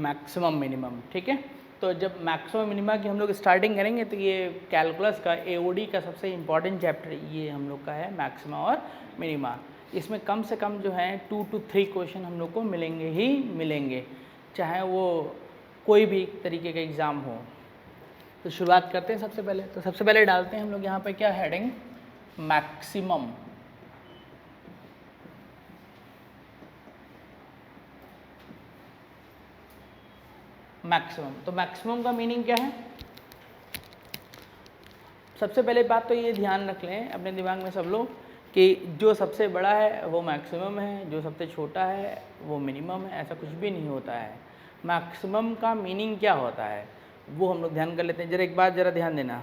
Maximum minimum, ठीक है। तो जब मैक्सिमम मिनिमा की हम लोग स्टार्टिंग करेंगे तो ये कैलकुलस का एओडी का सबसे इम्पॉर्टेंट चैप्टर ये हम लोग का है, मैक्सिमा और मिनिमा। इसमें कम से कम जो है 2 to 3 क्वेश्चन हम लोग को मिलेंगे ही मिलेंगे, चाहे वो कोई भी तरीके का एग्ज़ाम हो। तो शुरुआत करते हैं सबसे पहले। तो सबसे पहले डालते हैं हम लोग यहाँ पे क्या हेडिंग, मैक्सिमम। मैक्सिमम, तो मैक्सिमम का मीनिंग क्या है? सबसे पहले बात तो ये ध्यान रख लें अपने दिमाग में सब लोग कि जो सबसे बड़ा है वो मैक्सिमम है, जो सबसे छोटा है वो मिनिमम है। ऐसा कुछ भी नहीं होता है। मैक्सिमम का मीनिंग क्या होता है वो हम लोग ध्यान कर लेते हैं। जरा एक बात जरा ध्यान देना,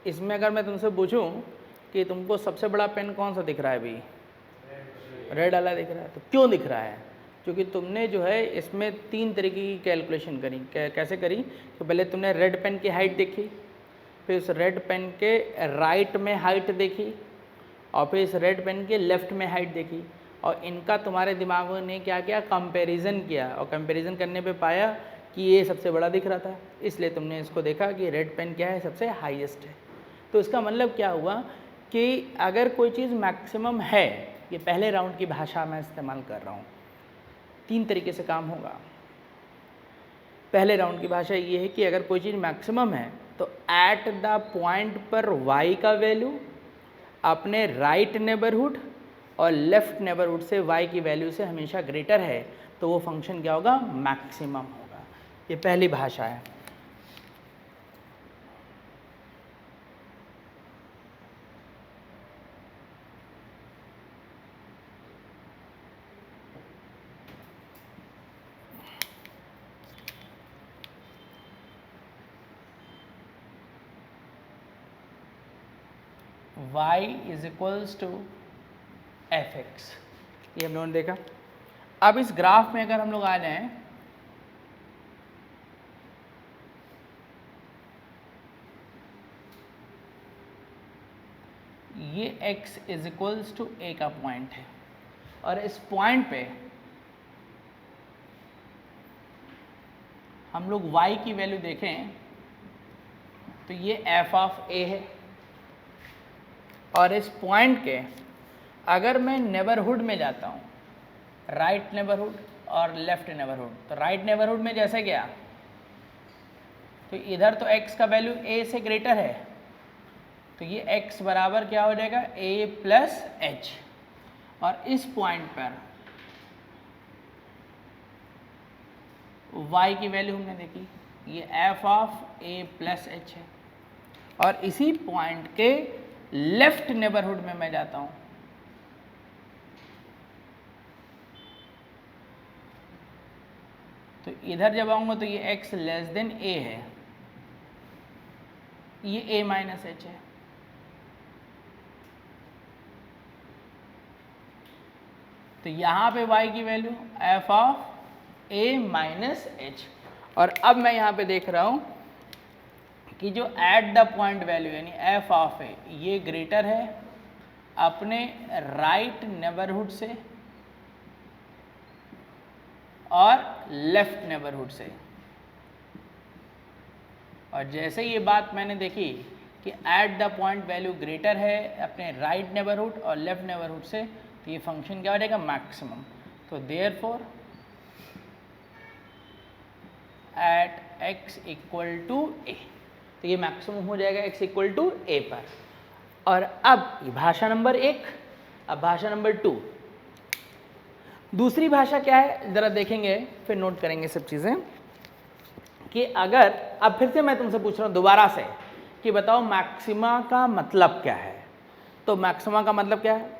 इसमें अगर मैं तुमसे पूछूं कि तुमको सबसे बड़ा पेन कौन सा दिख रहा है? अभी रेड वाला दिख रहा है। तो क्यों दिख रहा है? क्योंकि तुमने जो है इसमें 3 तरीके की कैलकुलेशन करी। कैसे करी? तो पहले तुमने रेड पेन की हाइट देखी, फिर उस रेड पेन के राइट में हाइट देखी, और फिर इस रेड पेन के लेफ़्ट में हाइट देखी, और इनका तुम्हारे दिमागों ने क्या किया, कंपैरिजन किया, और कंपैरिजन करने पे पाया कि ये सबसे बड़ा दिख रहा था, इसलिए तुमने इसको देखा कि रेड पेन क्या है, सबसे हाईएस्ट है। तो इसका मतलब क्या हुआ कि अगर कोई चीज़ मैक्सिमम है, ये पहले राउंड की भाषा मैं इस्तेमाल कर रहा हूँ, 3 तरीके से काम होगा। पहले राउंड की भाषा ये है कि अगर कोई चीज़ मैक्सिमम है तो एट द पॉइंट पर y का वैल्यू अपने राइट नेबरहुड और लेफ्ट नेबरहुड से y की वैल्यू से हमेशा ग्रेटर है, तो वो फंक्शन क्या होगा, मैक्सिमम होगा। ये पहली भाषा है। y is equals to f x, ये हम लोगों ने देखा। अब इस ग्राफ में अगर हम लोग आ जाएं, ये x इज इक्वल्स टू ए का पॉइंट है, और इस पॉइंट पे हम लोग y की वैल्यू देखें तो ये f ऑफ a है, और इस पॉइंट के अगर मैं नेबरहुड में जाता हूँ, राइट नेबरहुड और लेफ्ट नेबरहुड, तो राइट नेबरहुड में जैसे गया तो इधर तो x का वैल्यू a से ग्रेटर है, तो ये x बराबर क्या हो जाएगा, a प्लस एच। और इस पॉइंट पर y की वैल्यू हमने देखी, ये f of a plus H है, और इसी पॉइंट के लेफ्ट नेबरहुड में मैं जाता हूं, तो इधर जब आऊंगा तो ये x लेस देन a है, ये a माइनस एच है। तो यहां पे y की value f of a minus H. और अब मैं यहां पे देख रहा हूं कि जो एट द पॉइंट वैल्यू यानी f ऑफ a ये ग्रेटर है अपने राइट नेबरहुड से और लेफ्ट नेबरहुड से। और जैसे ये बात मैंने देखी कि at the point value greater है अपने राइट नेबरहुड और लेफ्ट नेबरहुड से, तो ये फंक्शन क्या हो जाएगा, मैक्सिमम। तो therefore at x equal to a, तो ये मैक्सिमम हो जाएगा x इक्वल टू a पर। और अब ये भाषा नंबर 1। अब भाषा नंबर 2, दूसरी भाषा क्या है ज़रा देखेंगे, फिर नोट करेंगे सब चीज़ें कि अगर, अब फिर से मैं तुमसे पूछ रहा हूँ दोबारा से कि बताओ मैक्सिमा का मतलब क्या है। तो मैक्सिमा का मतलब क्या है,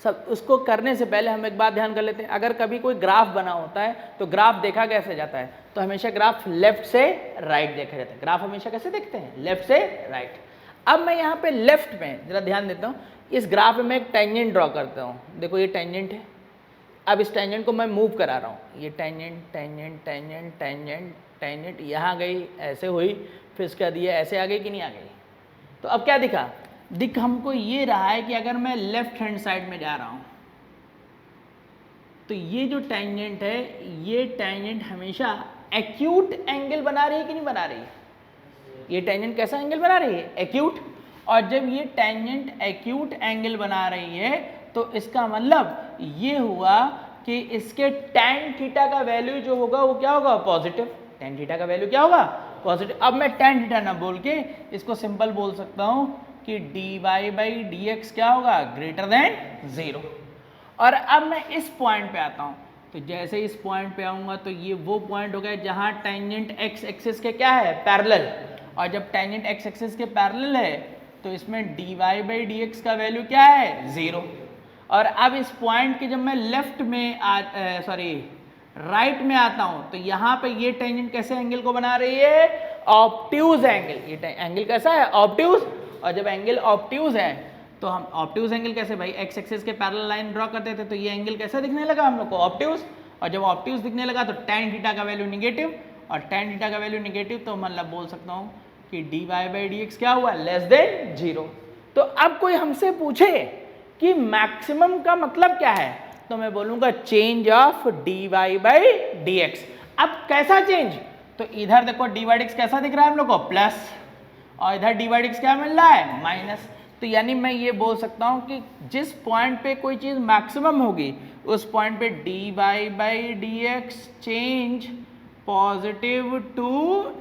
सब उसको करने से पहले हम एक बात ध्यान कर लेते हैं। अगर कभी कोई ग्राफ बना होता है तो ग्राफ देखा कैसे जाता है, तो हमेशा ग्राफ लेफ्ट से राइट देखा जाता है। ग्राफ हमेशा कैसे देखते हैं, लेफ्ट से राइट। अब मैं यहाँ पे लेफ्ट में जरा ध्यान देता हूँ, इस ग्राफ में मैं एक टेंजेंट ड्रॉ करता हूँ। देखो ये टेंजेंट है, अब इस टेंजेंट को मैं मूव करा रहा हूँ, ये tangent tangent tangent tangent tangent यहाँ गई, ऐसे हुई, फिर उसके बाद ये ऐसे आ गई कि नहीं आ गई। तो अब क्या दिखा, दिख हमको ये रहा है कि अगर मैं लेफ्ट हैंड साइड में जा रहा हूँ तो ये जो टेंजेंट है, ये टेंजेंट हमेशा एक्यूट एंगल बना रही है कि नहीं बना रही है? ये टेंजेंट कैसा एंगल बना रही है? एक्यूट। और जब ये टेंजेंट एक्यूट एंगल बना रही है तो इसका मतलब ये हुआ कि इसके tan थीटा का वैल्यू जो होगा वो क्या होगा? पॉजिटिव। tan थीटा का वैल्यू क्या होगा? पॉजिटिव। अब मैं tan थीटा ना बोल के इसको सिंपल बोल सकता हूँ कि dy/dx क्या होगा? Greater than 0। और अब मैं इस पॉइंट पे आता हूँ, तो जैसे इस पॉइंट पे आऊँगा तो ये वो पॉइंट हो गया जहाँ टेंजेंट x एक्सिस के क्या है? पैरेलल। और जब टेंजेंट x एक्सिस के पैरेलल है तो इसमें dy/dx का वैल्यू क्या है? 0। और अब इस पॉइंट के जब मैं लेफ्ट में राइट में आता हूं तो यहाँ पे ये टेंजेंट कैसे एंगल को बना रही है? Obtuse angle. ये एंगल कैसा है? ऑब्ट्यूज। और जब एंगल ऑब्ट्यूज है तो हम ऑब्ट्यूज एंगल कैसे भाई? एक्स एक्सिस के पैरेलल लाइन ड्रॉ करते थे तो ये एंगल कैसा दिखने लगा हम लोग को? ऑब्ट्यूज। और जब ऑब्ट्यूज दिखने लगा तो tan थीटा का वैल्यू निगेटिव, और tan थीटा का वैल्यू निगेटिव तो मतलब बोल सकता हूँ कि dy/dx क्या हुआ? Less than 0। तो अब कोई हमसे पूछे कि मैक्सिमम का मतलब क्या है तो मैं बोलूंगा चेंज ऑफ dy/dx। अब कैसा चेंज? तो इधर देखो dy/dx कैसा दिख रहा है हम लोग को? प्लस, और इधर dy/dx क्या मिल रहा है? माइनस। तो यानी मैं ये बोल सकता हूं कि जिस पॉइंट पे कोई चीज मैक्सिमम होगी उस पॉइंट पे dy/dx change positive to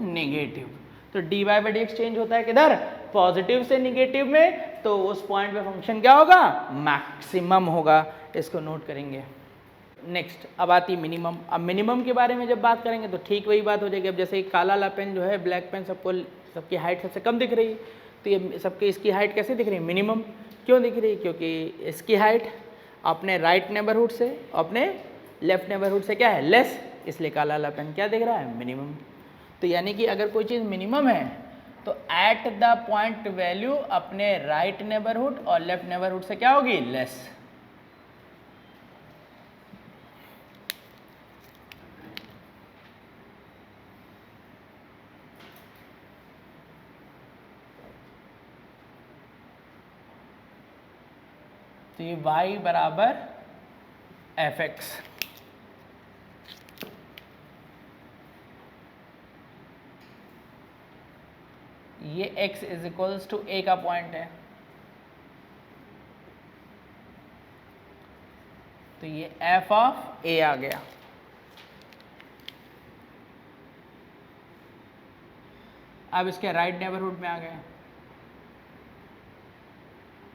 negative. तो dy/dx चेंज होता है किधर? पॉजिटिव से निगेटिव में, तो उस पॉइंट पे फंक्शन क्या होगा? मैक्सिमम होगा। इसको नोट करेंगे। नेक्स्ट अब आती है मिनिमम। अब मिनिमम के बारे में जब बात करेंगे तो ठीक वही बात हो जाएगी। अब जैसे काला वाला पेन जो है, ब्लैक पेन, सबकी हाइट सबसे कम दिख रही है, तो ये सबकी इसकी हाइट कैसे दिख रही है? मिनिमम। क्यों दिख रही है? क्योंकि इसकी हाइट अपने राइट नेबरहुड से अपने लेफ्ट नेबरहुड से क्या है? लेस, इसलिए काला वाला पेन क्या दिख रहा है? मिनिमम। तो यानी कि अगर कोई चीज़ मिनिमम है तो एट द पॉइंट वैल्यू अपने राइट नेबरहुड और लेफ्ट नेबरहुड से क्या होगी? लेस। तो ये y बराबर fx, ये x is equals to a का पॉइंट है, तो ये f ऑफ a आ गया। अब इसके राइट नेबरहुड में आ गए,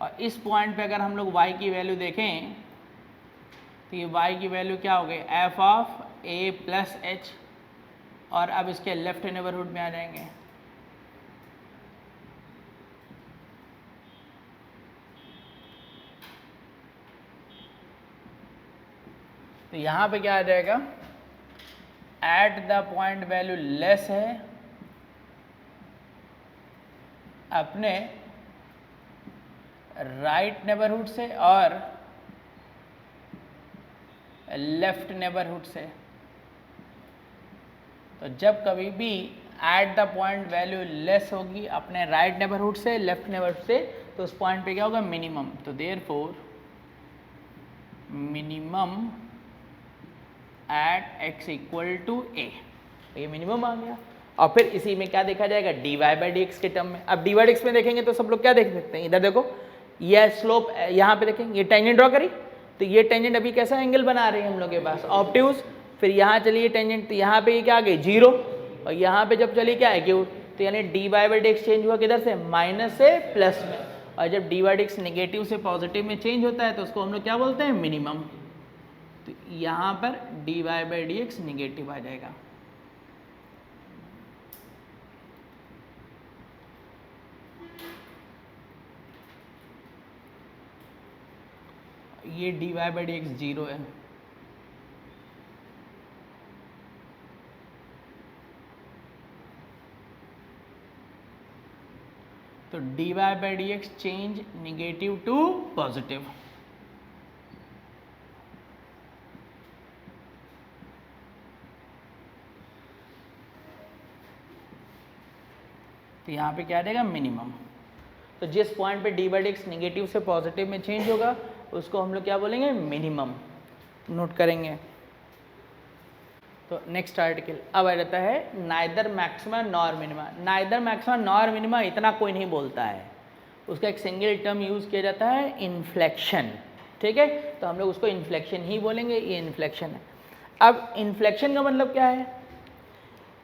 और इस पॉइंट पे अगर हम लोग y की वैल्यू देखें तो ये y की वैल्यू क्या हो गई? f of a plus h। और अब इसके लेफ्ट नेबरहुड में आ जाएंगे, तो यहाँ पे क्या आ जाएगा? Eight the point value less है अपने राइट नेबरहुड से और लेफ्ट नेबरहुड से। तो जब कभी भी at the point value less होगी अपने राइट नेबरहुड से लेफ्ट नेबरहुड से, तो उस पॉइंट पे क्या होगा? मिनिमम। तो therefore minimum at x equal to a, ये मिनिमम आ गया। और फिर इसी में क्या देखा जाएगा? dy/dx के टर्म में। अब dy/dx में देखेंगे तो सब लोग क्या देख सकते हैं? इधर देखो, यह स्लोप यहाँ पे देखेंगे, ये टेंजेंट ड्रॉ करी, तो ये टेंजेंट अभी कैसा एंगल बना रही है हम लोग के पास? ऑब्ट्यूज। फिर यहाँ चलिए टेंजेंट, तो यहाँ पे ये क्या आ गई? 0, और यहाँ पे जब चली क्या है? एक्यूट। तो यानी dy/dx चेंज हुआ किधर से? माइनस से प्लस में। और जब dy/dx नेगेटिव से पॉजिटिव में चेंज होता है तो उसको हम लोग क्या बोलते हैं? मिनिमम। तो यहाँ पर dy/dx निगेटिव आ जाएगा। ये dy/dx 0 है, तो dy/dx change negative to positive. तो यहाँ पे क्या आ जाएगा? मिनिमम। तो जिस पॉइंट पे dy/dx निगेटिव से पॉजिटिव में चेंज होगा उसको हम लोग क्या बोलेंगे? मिनिमम। नोट करेंगे। तो नेक्स्ट आर्टिकल अब आ जाता है neither maxima nor minima. Neither maxima nor minima इतना कोई नहीं बोलता है, उसका एक सिंगल टर्म यूज़ किया जाता है इन्फ्लेक्शन, ठीक है। तो हम लोग उसको इन्फ्लेक्शन ही बोलेंगे, ये इन्फ्लेक्शन है। अब इन्फ्लेक्शन का मतलब क्या है?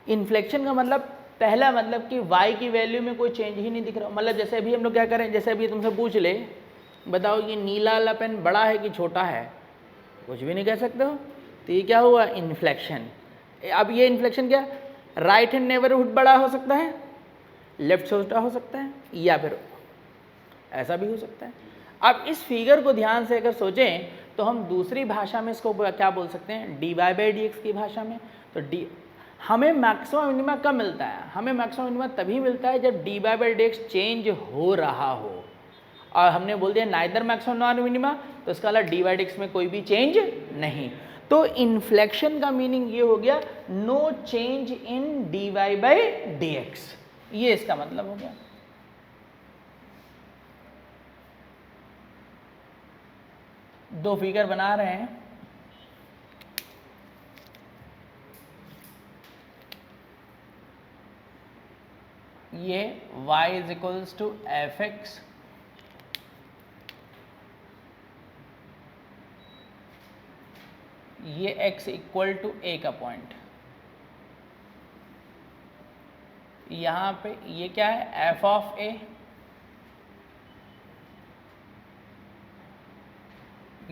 इन्फ्लेक्शन का मतलब पहला मतलब कि y की वैल्यू में कोई चेंज ही नहीं दिख रहा। मतलब जैसे अभी हम लोग क्या करें, जैसे अभी तुमसे पूछ ले, बताओ कि नीला वाला पेन बड़ा है कि छोटा है, कुछ भी नहीं कह सकते हो, तो ये क्या हुआ? इन्फ्लेक्शन। अब ये इन्फ्लेक्शन क्या, राइट हैंड नेबरहुड बड़ा हो सकता है, लेफ्ट छोटा हो सकता है, या फिर ऐसा भी हो सकता है। अब इस फिगर को ध्यान से अगर सोचें तो हम दूसरी भाषा में इसको क्या बोल सकते हैं? dy/dx की भाषा में। तो डी हमें मैक्सिमम मिनिमा कब मिलता है? हमें मैक्सिमम मिनिमा तभी मिलता है जब dy/dx चेंज हो रहा हो। और हमने बोल दिया नाइदर मैक्सिमम नॉर मिनिमा, तो इसका मतलब dy/dx में कोई भी चेंज नहीं। तो इन्फ्लेक्शन का मीनिंग ये हो गया नो चेंज इन dy/dx, ये इसका मतलब हो गया। दो फिगर बना रहे हैं, ये y is equals to fx, ये x इक्वल टू a का पॉइंट, यहाँ पे ये क्या है? f ऑफ a,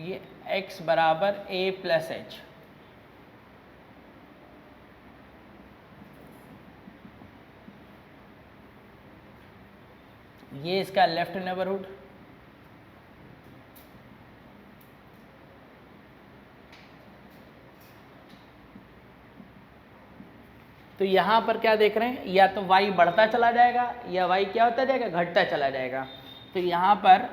ये x बराबर a प्लस h। ये इसका लेफ्ट नेबरहुड, तो यहाँ पर क्या देख रहे हैं? या तो y बढ़ता चला जाएगा या y क्या होता जाएगा? घटता चला जाएगा। तो यहाँ पर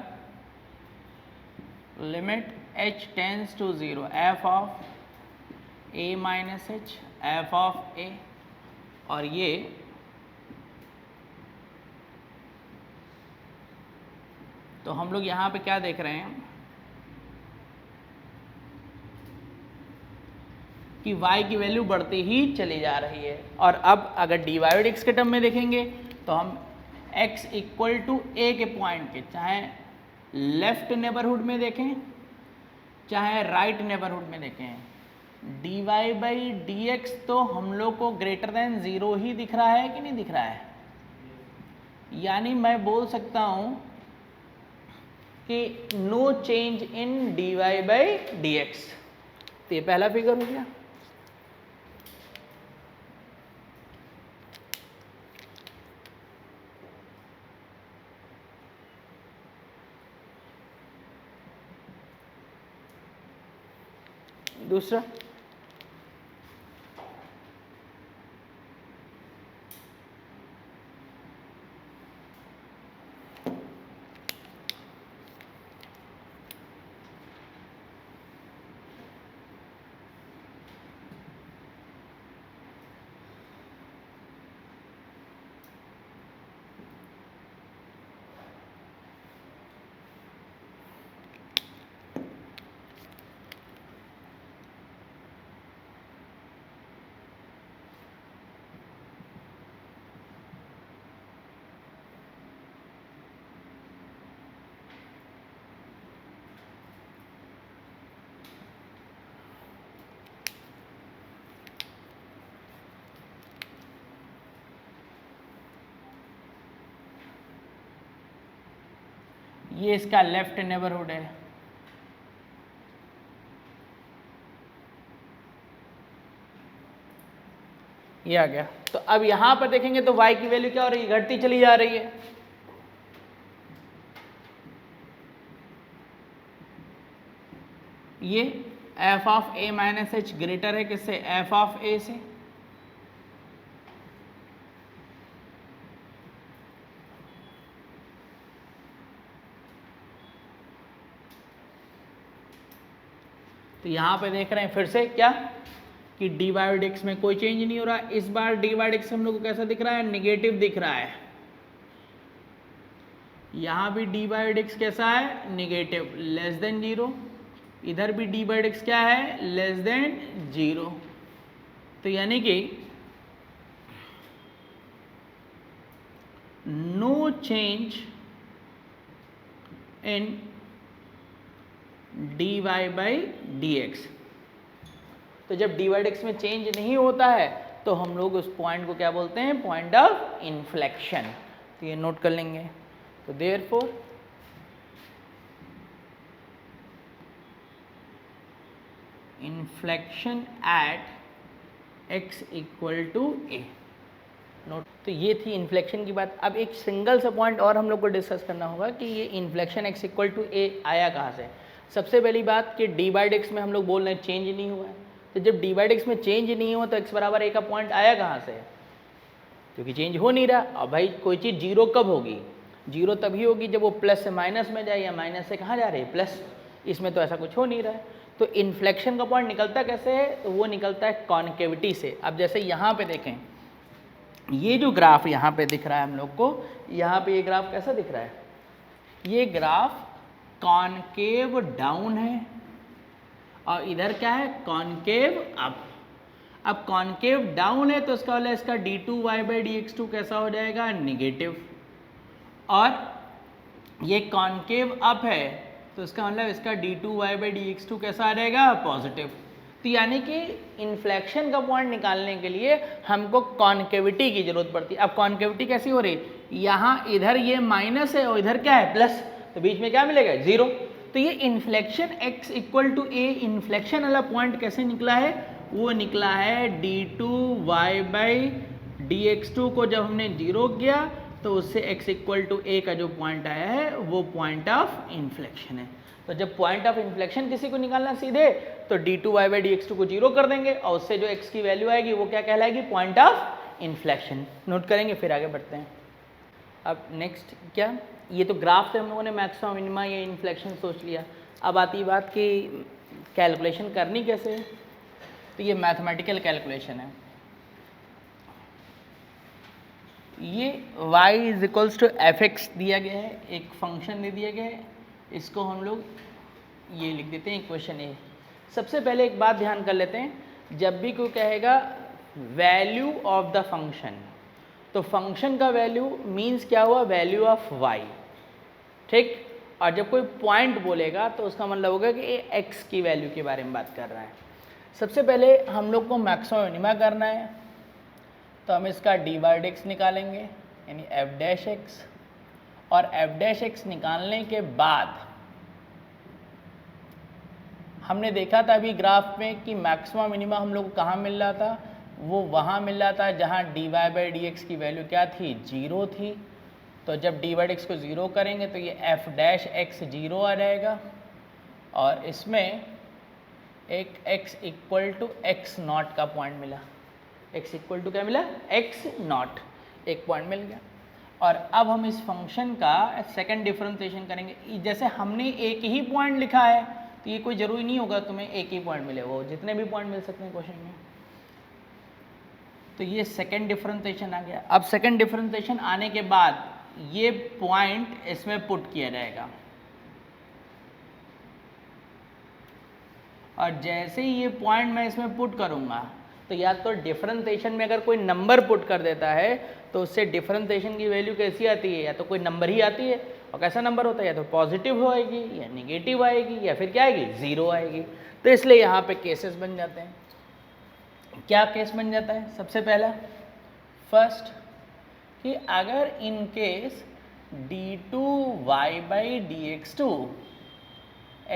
limit h tends to 0 f of a minus h f of a, और ये तो हम लोग यहाँ पे क्या देख रहे हैं कि y की वैल्यू बढ़ती ही चली जा रही है। और अब अगर dy/dx के टर्म में देखेंगे तो हम x इक्वल टू a के पॉइंट के चाहे लेफ्ट नेबरहुड में देखें चाहे राइट नेबरहुड में देखें, dy/dx तो हम लोग को ग्रेटर देन 0 ही दिख रहा है कि नहीं दिख रहा है? यानी मैं बोल सकता हूँ कि नो चेंज इन dy/dx। तो ये पहला फिगर हो गया। दूसरा, ये इसका लेफ्ट नेबरहुड है, ये आ गया। तो अब यहां पर देखेंगे तो y की वैल्यू क्या हो रही है? घटती चली जा रही है। ये f of a minus h greater है किससे? f ऑफ a से। तो यहां पे देख रहे हैं फिर से क्या कि dy/dx में कोई चेंज नहीं हो रहा। इस बार dy/dx हम लोग को कैसा दिख रहा है? निगेटिव दिख रहा है। यहाँ भी dy/dx कैसा है? Negative, less than 0। इधर भी डी बाई एक्स क्या है, लेस देन 0। तो यानी कि no change in d y by D x. तो जब डी वाई एक्स में चेंज नहीं होता है तो हम लोग उस पॉइंट को क्या बोलते हैं, पॉइंट ऑफ इन्फ्लेक्शन। तो ये नोट कर लेंगे। तो therefore inflection at x equal to a. Note. तो ये थी इन्फ्लेक्शन की बात। अब एक सिंगल सा पॉइंट और हम लोग को डिस्कस करना होगा कि ये इन्फ्लेक्शन x इक्वल टू ए आया कहाँ से। सबसे पहली बात कि डी बाई एक्स में हम लोग बोल रहे हैं चेंज नहीं हुआ है। तो जब डी बाई एक्स में चेंज नहीं हुआ तो x बराबर ए का पॉइंट आया कहाँ से, क्योंकि चेंज हो नहीं रहा। अब भाई कोई चीज़ जीरो कब होगी, जीरो तभी होगी जब वो प्लस से माइनस में जाए या माइनस से कहाँ जा रही है, प्लस। इसमें तो ऐसा कुछ हो नहीं रहा है। तो इन्फ्लेक्शन का पॉइंट निकलता कैसे है, तो वो निकलता है कॉन्केविटी से। अब जैसे यहाँ पे देखें, ये जो ग्राफ यहाँ पे दिख रहा है हम लोग को, यहाँ पे ये ग्राफ कैसा दिख रहा है, ये ग्राफ कॉनकेव डाउन है और इधर क्या है, कॉनकेव अप। अब कॉनकेव डाउन है तो इसका वाला इसका d2y बाई dx2 कैसा हो जाएगा, निगेटिव। और ये कॉनकेव अप है तो इसका मतलब इसका d2y बाई dx2 कैसा आ जाएगा, पॉजिटिव। तो यानी कि इन्फ्लेक्शन का पॉइंट निकालने के लिए हमको कॉनकेविटी की जरूरत पड़ती है। अब कॉनकेविटी कैसी हो रही है, यहाँ इधर ये माइनस है और इधर क्या है, प्लस। तो बीच में क्या मिलेगा, जीरो। तो ये inflection x equal to a, inflection वाला पॉइंट कैसे निकला है, वो निकला है d2y बाई dx2 को जब हमने जीरो किया तो उससे x इक्वल टू ए का जो पॉइंट आया है वो पॉइंट ऑफ इन्फ्लेक्शन है। तो जब पॉइंट ऑफ इन्फ्लेक्शन किसी को निकालना सीधे तो d2y बाई dx2 को जीरो कर देंगे और उससे जो x की वैल्यू आएगी वो क्या कहलाएगी, पॉइंट ऑफ इन्फ्लेक्शन। नोट करेंगे, फिर आगे बढ़ते हैं। अब नेक्स्ट क्या, ये तो ग्राफ से हम लोगों ने मैक्सिमम मिनिमा या इन्फ्लेक्शन सोच लिया। अब आती बात कि कैलकुलेशन करनी कैसे है। तो ये मैथमेटिकल कैलकुलेशन है। ये y is equals to f x दिया गया है, एक फंक्शन दे दिया गया है, इसको हम लोग ये लिख देते हैं इक्वेशन ए। सबसे पहले एक बात ध्यान कर लेते हैं, जब भी कोई कहेगा वैल्यू ऑफ द फंक्शन, तो फंक्शन का वैल्यू मीन्स क्या हुआ, वैल्यू ऑफ y, ठीक। और जब कोई पॉइंट बोलेगा तो उसका मतलब होगा कि ये x की वैल्यू के बारे में बात कर रहा है। सबसे पहले हम लोग को मैक्सिमम मिनिमा करना है, तो हम इसका डी बाई एक्स निकालेंगे यानी एफ डैश एक्स। और एफ डैश एक्स निकालने के बाद हमने देखा था अभी ग्राफ में कि मैक्सिमम मिनिमा हम लोग को कहाँ मिल रहा था, वो वहाँ मिल रहा था जहाँ d y by D x की वैल्यू क्या थी, जीरो थी। तो जब डी बाई एक्स को ज़ीरो करेंगे तो ये एफ डैश एक्स जीरो आ जाएगा और इसमें एक x equal to x naught का पॉइंट मिला। x इक्वल टू क्या मिला, एक्स नॉट, एक पॉइंट मिल गया। और अब हम इस फंक्शन का सेकंड डिफरेंशिएशन करेंगे। जैसे हमने एक ही पॉइंट लिखा है तो ये कोई ज़रूरी नहीं होगा तुम्हें एक ही पॉइंट मिले, वो जितने भी पॉइंट मिल सकते हैं क्वेश्चन में। तो ये सेकंड डिफरेंशिएशन आ गया। अब सेकंड डिफरेंशिएशन आने के बाद ये पॉइंट इसमें पुट किया जाएगा और जैसे ही ये पॉइंट मैं इसमें पुट करूँगा तो या तो डिफरेंशिएशन में अगर कोई नंबर पुट कर देता है तो उससे डिफरेंशिएशन की वैल्यू कैसी आती है, या तो कोई नंबर ही आती है। और कैसा नंबर होता है, या तो पॉजिटिव हो आएगी या निगेटिव आएगी या फिर क्या आएगी, ज़ीरो आएगी। तो इसलिए यहाँ पे केसेस बन जाते हैं। क्या केस बन जाता है, सबसे पहला फर्स्ट कि अगर in case d2y by dx2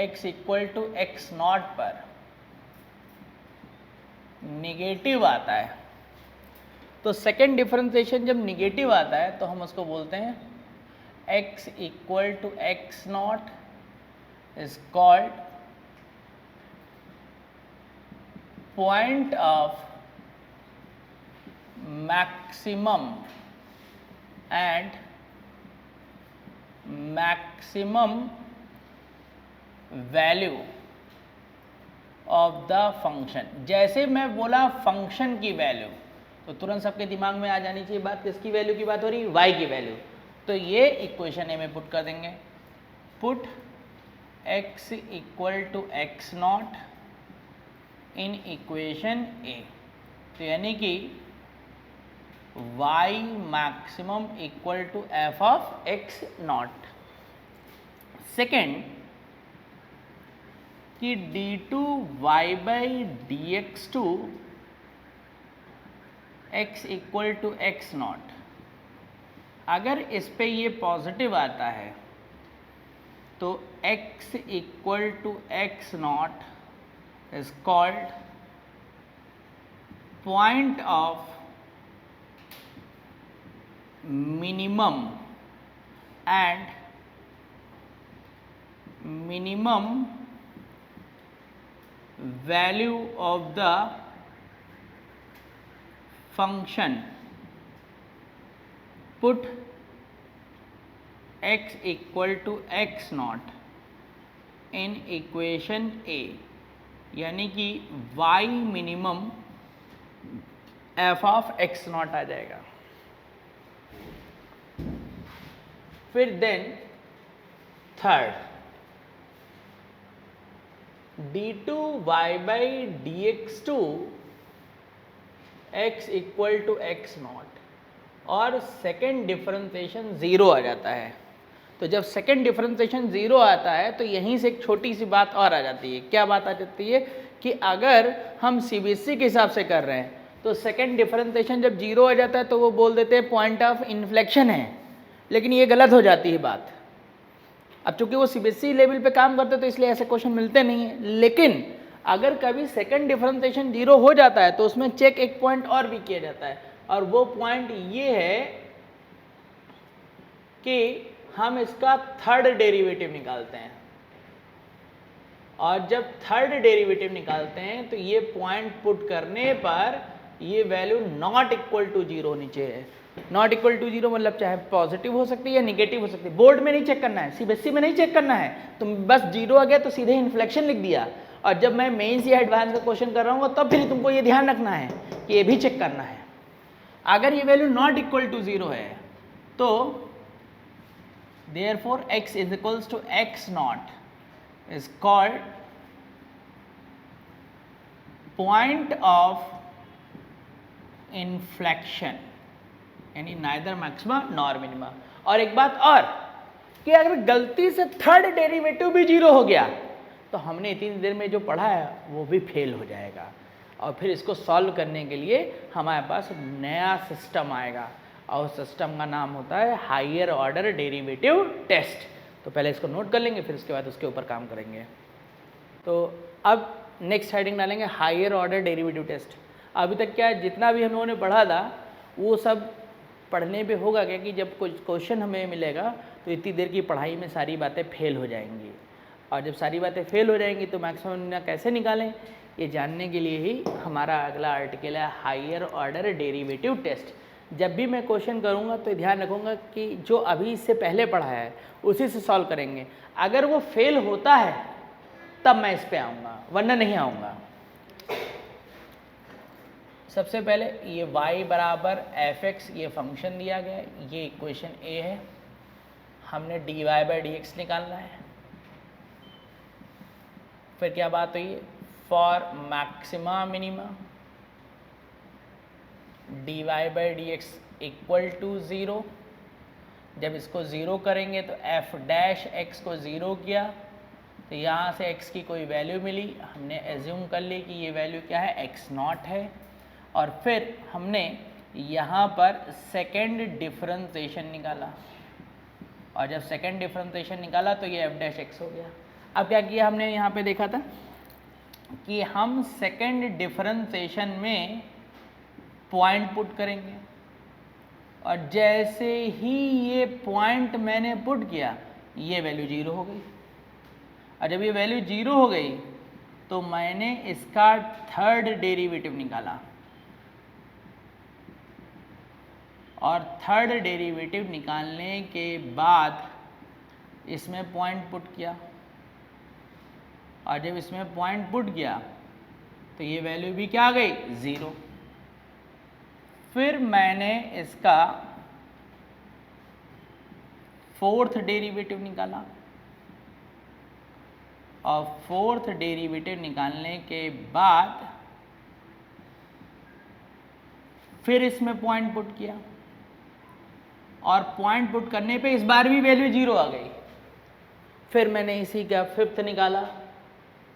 x equal to x naught पर निगेटिव आता है, तो सेकेंड डिफरेंशिएशन जब निगेटिव आता है तो हम उसको बोलते हैं x equal to x naught is called point of maximum and maximum value of the function. जैसे मैं बोला फंक्शन की वैल्यू तो तुरंत सबके दिमाग में आ जानी चाहिए बात, किसकी वैल्यू की बात हो रही है, y की वैल्यू। तो ये इक्वेशन ए में पुट कर देंगे, put x equal to x naught in equation A. तो यानी कि y maximum equal to F of x naught. Second कि d2y by D x two x equal to x naught, अगर इस पे ये पॉजिटिव आता है तो x equal to x naught is called point of minimum and minimum value of the function put x equal to x naught in equation A, यानी कि y minimum f of x naught आ जाएगा। फिर then third d2y by D x two x equal to x naught, और second differentiation zero आ जाता है। तो जब सेकेंड डिफरेंशिएशन ज़ीरो आता है तो यहीं से एक छोटी सी बात और आ जाती है। क्या बात आ जाती है कि अगर हम सीबीएसई के हिसाब से कर रहे हैं तो सेकेंड डिफरेंशिएशन जब जीरो आ जाता है तो वो बोल देते हैं पॉइंट ऑफ इन्फ्लेक्शन है, लेकिन ये गलत हो जाती है बात। अब चूंकि वो सीबीएसई लेवल पे काम करते तो इसलिए ऐसे क्वेश्चन मिलते नहीं है, लेकिन अगर कभी सेकंड डिफरेंशिएशन जीरो हो जाता है तो उसमें चेक एक पॉइंट और भी किया जाता है, और वो पॉइंट ये है कि हम इसका थर्ड डेरिवेटिव निकालते हैं, और जब थर्ड डेरिवेटिव निकालते हैं तो ये पॉइंट पुट करने पर ये value not equal to zero होनी चाहिए। नॉट इक्वल टू जीरो मतलब चाहे पॉजिटिव हो सकती है या निगेटिव हो सकती है। बोर्ड में नहीं चेक करना है, सीबीएसई में नहीं चेक करना है, तुम बस जीरो आ गया तो सीधे इन्फ्लेक्शन लिख दिया, और जब मैं मेंस या एडवांस का क्वेश्चन कर रहा हूँ तब फिर तुमको ये ध्यान रखना है कि ये भी चेक करना है। अगर ये value not equal to zero है तो therefore x is equals to x naught is called point of inflection, यानी नाइदर मैक्सिमा नॉर मिनिमा। और एक बात और कि अगर गलती से थर्ड डेरिवेटिव भी जीरो हो गया तो हमने इतनी देर में जो पढ़ा है वो भी फेल हो जाएगा, और फिर इसको सॉल्व करने के लिए हमारे पास नया सिस्टम आएगा, और सिस्टम का नाम होता है हायर ऑर्डर डेरिवेटिव टेस्ट। तो पहले इसको नोट कर लेंगे, फिर उसके बाद उसके ऊपर काम करेंगे। तो अब नेक्स्ट हेडिंग डालेंगे हायर ऑर्डर डेरिवेटिव टेस्ट। अभी तक क्या जितना भी हम लोगों ने पढ़ा था वो सब पढ़ने पे होगा क्या कि जब कुछ क्वेश्चन हमें मिलेगा तो इतनी देर की पढ़ाई में सारी बातें फेल हो जाएंगी, और जब सारी बातें फेल हो जाएंगी तो मैक्सिमम कैसे निकालें ये जानने के लिए ही हमारा अगला आर्टिकल है हायर ऑर्डर डेरिवेटिव टेस्ट। जब भी मैं क्वेश्चन करूँगा तो ध्यान रखूँगा कि जो अभी इससे पहले पढ़ा है उसी से सॉल्व करेंगे। अगर वो फेल होता है तब मैं इस पे आऊँगा, वरना नहीं आऊँगा। सबसे पहले ये y बराबर एफ एक्स ये फंक्शन दिया गया है, ये इक्वेशन ए है, हमने dy बाई डी एक्स निकालना है। फिर क्या बात हुई, for maxima minima dy by D x equal to zero. जब इसको ज़ीरो करेंगे तो f डैश x को ज़ीरो किया तो यहाँ से x की कोई वैल्यू मिली, हमने एज्यूम कर ली कि ये वैल्यू क्या है x नॉट है, और फिर हमने यहाँ पर सेकेंड डिफरेंशिएशन निकाला, और जब सेकेंड डिफरेंशिएशन निकाला तो ये f डैश x हो गया। अब क्या किया हमने यहाँ पे देखा था कि हम सेकेंड डिफरेंशिएशन में पॉइंट पुट करेंगे, और जैसे ही ये पॉइंट मैंने पुट किया ये वैल्यू जीरो हो गई, और जब ये वैल्यू जीरो हो गई तो मैंने इसका थर्ड डेरिवेटिव निकाला, और थर्ड डेरिवेटिव निकालने के बाद इसमें पॉइंट पुट किया, और जब इसमें पॉइंट पुट किया तो ये वैल्यू भी क्या आ गई ज़ीरो। फिर मैंने इसका फोर्थ डेरिवेटिव निकाला, और फोर्थ डेरिवेटिव निकालने के बाद फिर इसमें पॉइंट पुट किया और पॉइंट पुट करने पे इस बार भी वैल्यू 0 आ गई। फिर मैंने इसी का फिफ्थ निकाला,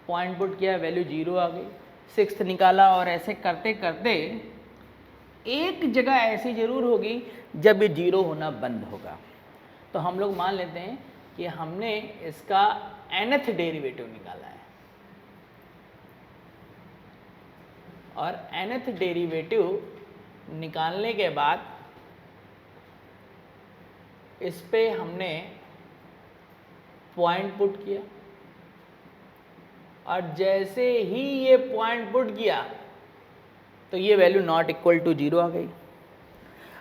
पॉइंट पुट किया, वैल्यू 0 आ गई, सिक्स्थ निकाला, और ऐसे करते करते एक जगह ऐसी जरूर होगी जब ये 0 होना बंद होगा। तो हम लोग मान लेते हैं कि हमने इसका nth डेरिवेटिव निकाला है और nth डेरिवेटिव निकालने के बाद इस पे हमने पॉइंट पुट किया और जैसे ही ये पॉइंट पुट किया तो ये वैल्यू नॉट इक्वल टू 0 आ गई।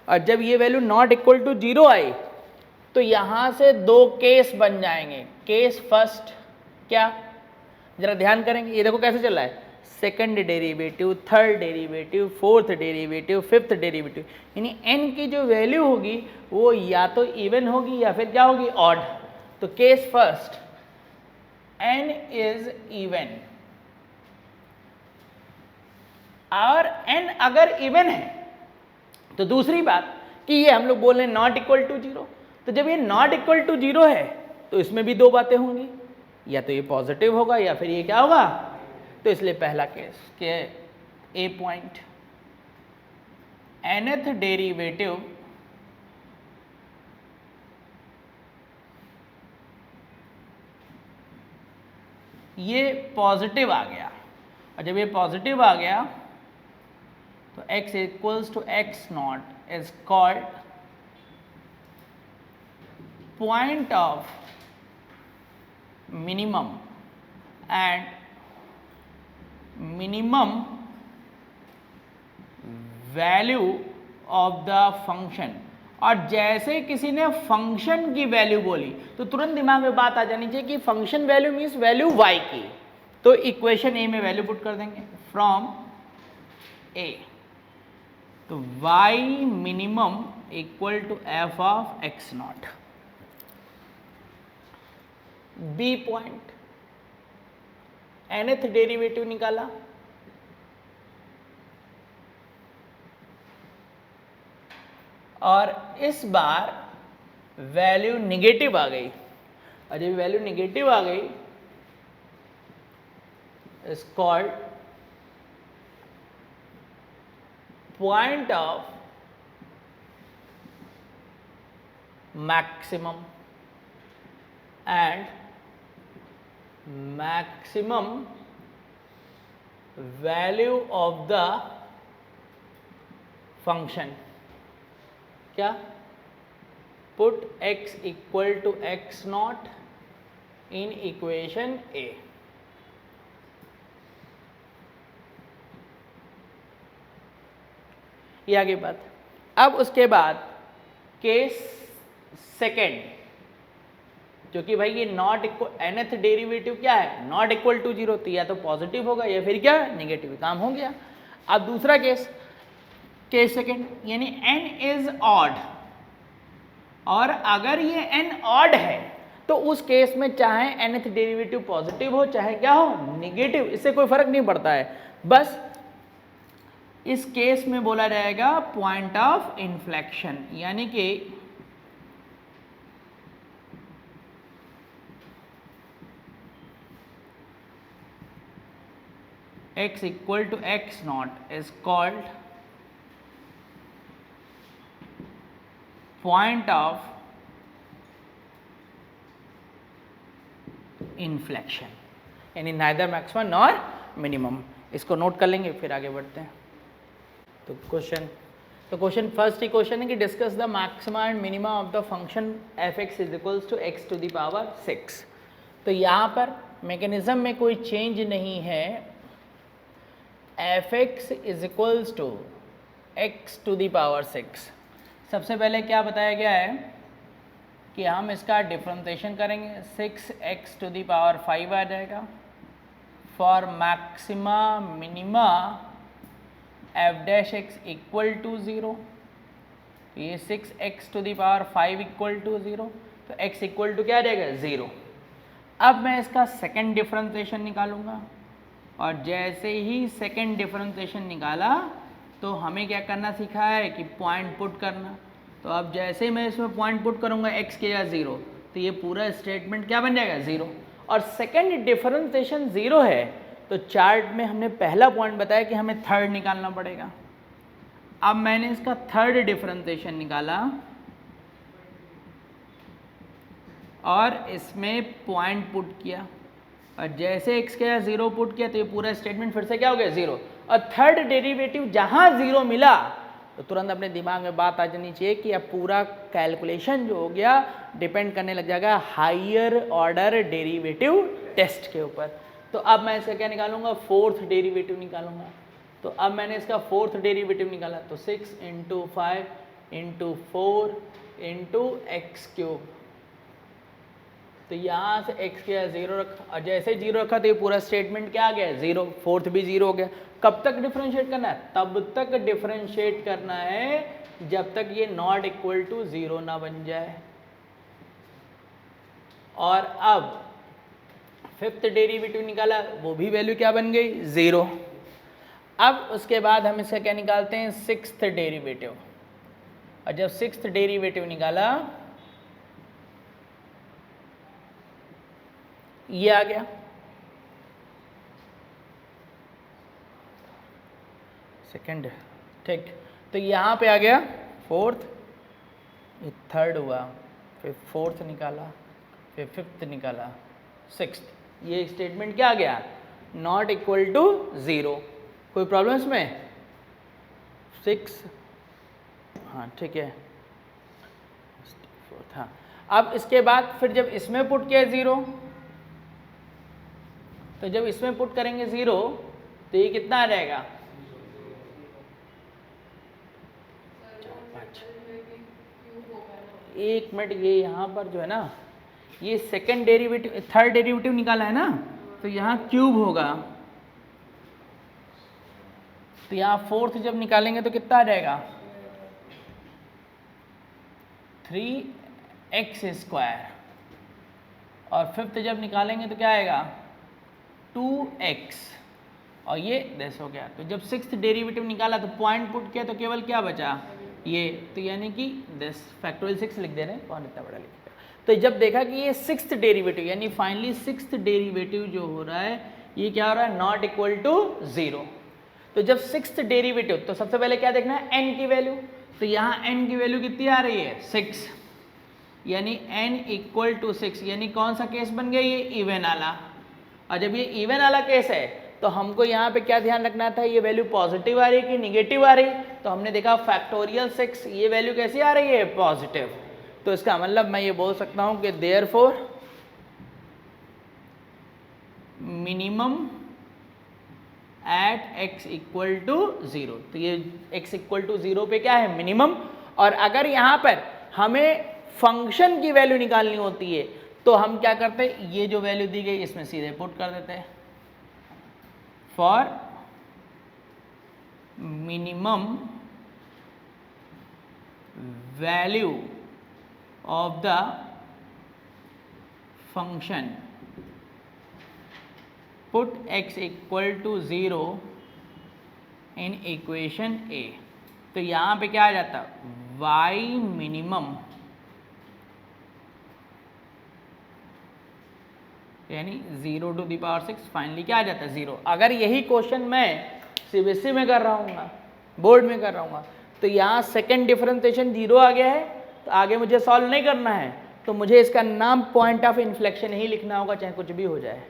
और जब ये वैल्यू नॉट इक्वल टू 0 आई तो यहां से दो केस बन जाएंगे। केस फर्स्ट क्या, जरा ध्यान करेंगे, ये देखो कैसे चल रहा है, second derivative, third derivative, fourth derivative, fifth derivative, यानी n की जो वैल्यू होगी वो या तो इवन होगी या फिर क्या होगी, ऑड। तो case first n is even, और n अगर इवन है तो दूसरी बात कि ये हम लोग बोल रहे हैं नॉट इक्वल टू 0, तो जब ये नॉट इक्वल टू 0 है तो इसमें भी दो बातें होंगी, या तो ये पॉजिटिव होगा या फिर ये क्या होगा। तो इसलिए पहला केस के ए पॉइंट nth डेरिवेटिव ये पॉजिटिव आ गया, और जब ये पॉजिटिव आ गया तो x equals to x naught is called point of minimum and minimum value of the function. और जैसे किसी ने फंक्शन की वैल्यू बोली तो तुरंत दिमाग में बात आ जानी चाहिए कि function value means value y की। तो इक्वेशन ए में वैल्यू पुट कर देंगे फ्रॉम ए, तो y minimum equal to F of x naught. B point nth derivative निकाला, और इस बार वैल्यू निगेटिव आ गई, और जब वैल्यू निगेटिव आ गई is called point of maximum and maximum value of the function. क्या, put x equal to x naught in equation A. ये आगे बात। अब उसके बाद केस सेकेंड, जो कि भाई ये नॉट इक्वल, nth डेरिवेटिव क्या है, नॉट इक्वल टू 0, तो या तो पॉजिटिव होगा या फिर क्या नेगेटिव, काम हो गया। अब दूसरा केस, केस सेकेंड, यानी n इज ऑड, और अगर ये n ऑड है तो उस केस में चाहे nth डेरिवेटिव पॉजिटिव हो चाहे क्या हो निगेटिव, इससे कोई फर्क नहीं पड़ता है। बस इस केस में बोला जाएगा पॉइंट ऑफ इन्फ्लेक्शन, यानी कि x equal to x naught is called point of inflection, यानी नाइदर मैक्सिमम नॉर मिनिमम। इसको नोट कर लेंगे फिर आगे बढ़ते हैं। तो क्वेश्चन फर्स्ट ही क्वेश्चन है कि discuss the maxima and minima of the function f x is equals to x to the power 6। तो यहाँ पर मैकेनिज्म में कोई चेंज नहीं है, f x is equals to x to the power 6। सबसे पहले क्या बताया गया है कि हम इसका डिफरेंशिएशन करेंगे, 6x टू द पावर 5 आ जाएगा। For maxima minima f dash x equal to 0, तो ये 6x to the power 5 equal to 0, तो x इक्वल टू क्या आ जाएगा 0। अब मैं इसका सेकंड डिफरेंशिएशन निकालूंगा, और जैसे ही सेकंड डिफरेंशिएशन निकाला तो हमें क्या करना सीखा है कि पॉइंट पुट करना। तो अब जैसे मैं इसमें पॉइंट पुट करूंगा x की जगह 0, तो ये पूरा स्टेटमेंट क्या बन जाएगा 0, और सेकंड डिफरेंशिएशन 0 है तो चार्ट में हमने पहला पॉइंट बताया कि हमें थर्ड निकालना पड़ेगा। अब मैंने इसका थर्ड डिफरेंशिएशन निकाला और इसमें पॉइंट पुट किया, और जैसे x के 0 पुट किया तो ये पूरा स्टेटमेंट फिर से क्या हो गया 0, और थर्ड डेरिवेटिव जहां 0 मिला तो तुरंत अपने दिमाग में बात आ जानी चाहिए कि अब पूरा कैलकुलेशन जो हो गया डिपेंड करने लग जाएगा हायर ऑर्डर डेरिवेटिव टेस्ट के ऊपर। तो अब मैं इसका क्या निकालूंगा, फोर्थ डेरिवेटिव निकालूंगा। तो अब मैंने इसका फोर्थ डेरिवेटिव निकाला, तो 6 × 5 × 4 × x³। तो यहाँ से x के 0 रखा, और जैसे 0 रखा तो ये पूरा स्टेटमेंट क्या आ गया 0, फोर्थ भी 0 हो गया। कब तक डिफरेंशिएट करना है, तब तक डिफरेंशिएट करना है जब तक ये नॉट इक्वल टू 0 ना बन जाए। और अब फिफ्थ डेरिवेटिव निकाला, वो भी वैल्यू क्या बन गई 0। अब उसके बाद हम इसका क्या निकालते हैं, सिक्स्थ डेरिवेटिव, और जब सिक्स्थ डेरिवेटिव निकाला ये आ गया, सेकंड, ठीक। तो यहाँ पे आ गया फोर्थ, ये थर्ड हुआ, फिर फोर्थ निकाला, फिर फिफ्थ निकाला, सिक्स्थ। ये स्टेटमेंट क्या आ गया, नॉट इक्वल टू 0। कोई प्रॉब्लम इसमें, 6, हाँ ठीक है, फोर्थ, हाँ। अब इसके बाद फिर जब इसमें पुट किया 0, तो जब इसमें पुट करेंगे 0 तो ये कितना आ जाएगा, 5। एक मिनट, ये यहाँ पर जो है ना, ये सेकंड डेरिवेटिव थर्ड डेरिवेटिव निकाला है ना, तो यहाँ क्यूब होगा। तो यहाँ फोर्थ जब निकालेंगे तो कितना आ जाएगा, 3x², और फिफ्थ जब निकालेंगे तो क्या आएगा 2x, और ये 10 हो गया। तो जब सिक्स्थ डेरिवेटिव निकाला तो पॉइंट पुट किया तो केवल क्या बचा ये, तो यानी कि 10 फैक्टोरियल 6 लिख दे रहे हैं, कौन इतना बड़ा लिखेगा। तो जब देखा कि ये सिक्स्थ डेरिवेटिव यानी फाइनली सिक्स्थ डेरिवेटिव जो हो रहा है ये क्या हो रहा है, नॉट इक्वल टू 0। तो जब सिक्स्थ डेरिवेटिव, तो सबसे पहले क्या देखना है, n की वैल्यू। तो यहाँ n की वैल्यू कितनी आ रही है 6, यानी n इक्वल टू 6, यानी कौन सा केस बन गया, ये इवन वाला। और जब ये इवन वाला केस है तो हमको यहाँ पे क्या ध्यान रखना था, ये वैल्यू पॉजिटिव आ रही है कि निगेटिव आ रही। तो हमने देखा फैक्टोरियल 6, ये वैल्यू कैसी आ रही है, पॉजिटिव। तो इसका मतलब मैं ये बोल सकता हूँ कि therefore minimum at x equal to 0। तो ये x इक्वल टू 0 पे क्या है, मिनिमम। और अगर यहाँ पर हमें फंक्शन की वैल्यू निकालनी होती है तो हम क्या करते हैं, ये जो वैल्यू दी गई इसमें सीधे पुट कर देते हैं, for minimum value of the function put x equal to 0 in equation a। तो यहाँ पे क्या आ जाता, y मिनिमम यानी 0 टू द पावर 6, फाइनली क्या आ जाता है 0। अगर यही क्वेश्चन मैं CBSE में कर रहा हूँ, बोर्ड में कर रहा हूँ, तो यहाँ सेकंड डिफरेंशिएशन 0 आ गया है, तो आगे मुझे सॉल्व नहीं करना है, तो मुझे इसका नाम पॉइंट ऑफ इन्फ्लेक्शन ही लिखना होगा, चाहे कुछ भी हो जाए,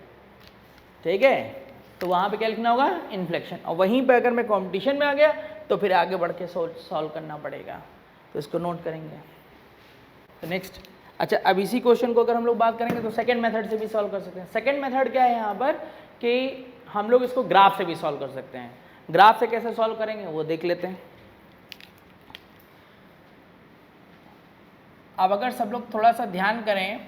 ठीक है। तो वहाँ पे क्या लिखना होगा, इन्फ्लेक्शन। और वहीं पे अगर मैं कंपटीशन में आ गया तो फिर आगे बढ़ के सॉल्व करना पड़ेगा, तो इसको नोट करेंगे। तो नेक्स्ट, अच्छा अब इसी क्वेश्चन को अगर हम लोग बात करेंगे तो सेकंड मेथड से भी सॉल्व कर सकते हैं। सेकंड मेथड क्या है यहाँ पर कि हम लोग इसको ग्राफ से भी सॉल्व कर सकते हैं। ग्राफ से कैसे सॉल्व करेंगे वो देख लेते हैं। अब अगर सब लोग थोड़ा सा ध्यान करें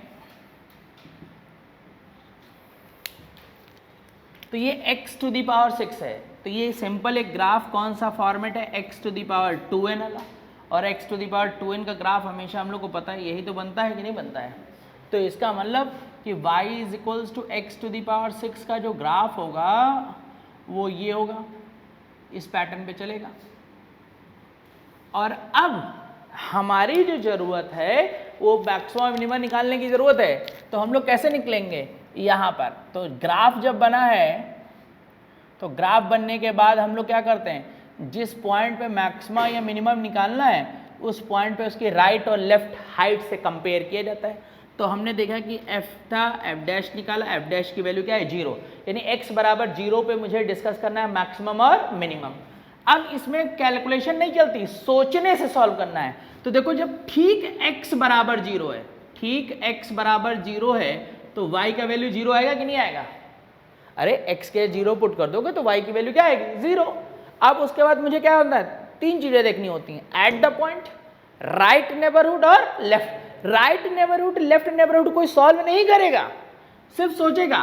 तो ये x टू दी पावर 6 है, तो ये सिंपल एक ग्राफ कौन सा फॉर्मेट है, x to the power 2n वाला। और x to the power 2n का ग्राफ हमेशा हम लोग को पता है यही तो बनता है कि नहीं बनता है। तो इसका मतलब कि y is equals to x to the power 6 का जो ग्राफ होगा वो ये होगा, इस पैटर्न पे चलेगा। और अब हमारी जो ज़रूरत है वो मैक्सिमम मिनिमम निकालने की ज़रूरत है, तो हम लोग कैसे निकलेंगे यहाँ पर। तो ग्राफ जब बना है तो ग्राफ बनने के बाद हम लोग क्या करते हैं, जिस पॉइंट पे मैक्सिमम या मिनिमम निकालना है उस पॉइंट पे उसकी राइट और लेफ्ट हाइट से कंपेयर किया जाता है। तो हमने देखा कि एफ था, एफ डैश निकाला, एफ डैश की वैल्यू क्या है 0, यानी x बराबर 0 पे मुझे डिस्कस करना है मैक्सिमम और मिनिमम। अब इसमें कैलकुलेशन नहीं चलती, सोचने से सॉल्व करना है। तो देखो जब ठीक x बराबर 0 है, ठीक x बराबर 0 है तो y का वैल्यू 0 आएगा कि नहीं आएगा। अरे x के 0 पुट कर दोगे तो y की वैल्यू क्या आएगी 0। अब उसके बाद मुझे क्या होता है, 3 चीजें देखनी होती हैं, at the point, right neighbourhood और left. Right neighbourhood left neighbourhood कोई सॉल्व नहीं करेगा, सिर्फ सोचेगा।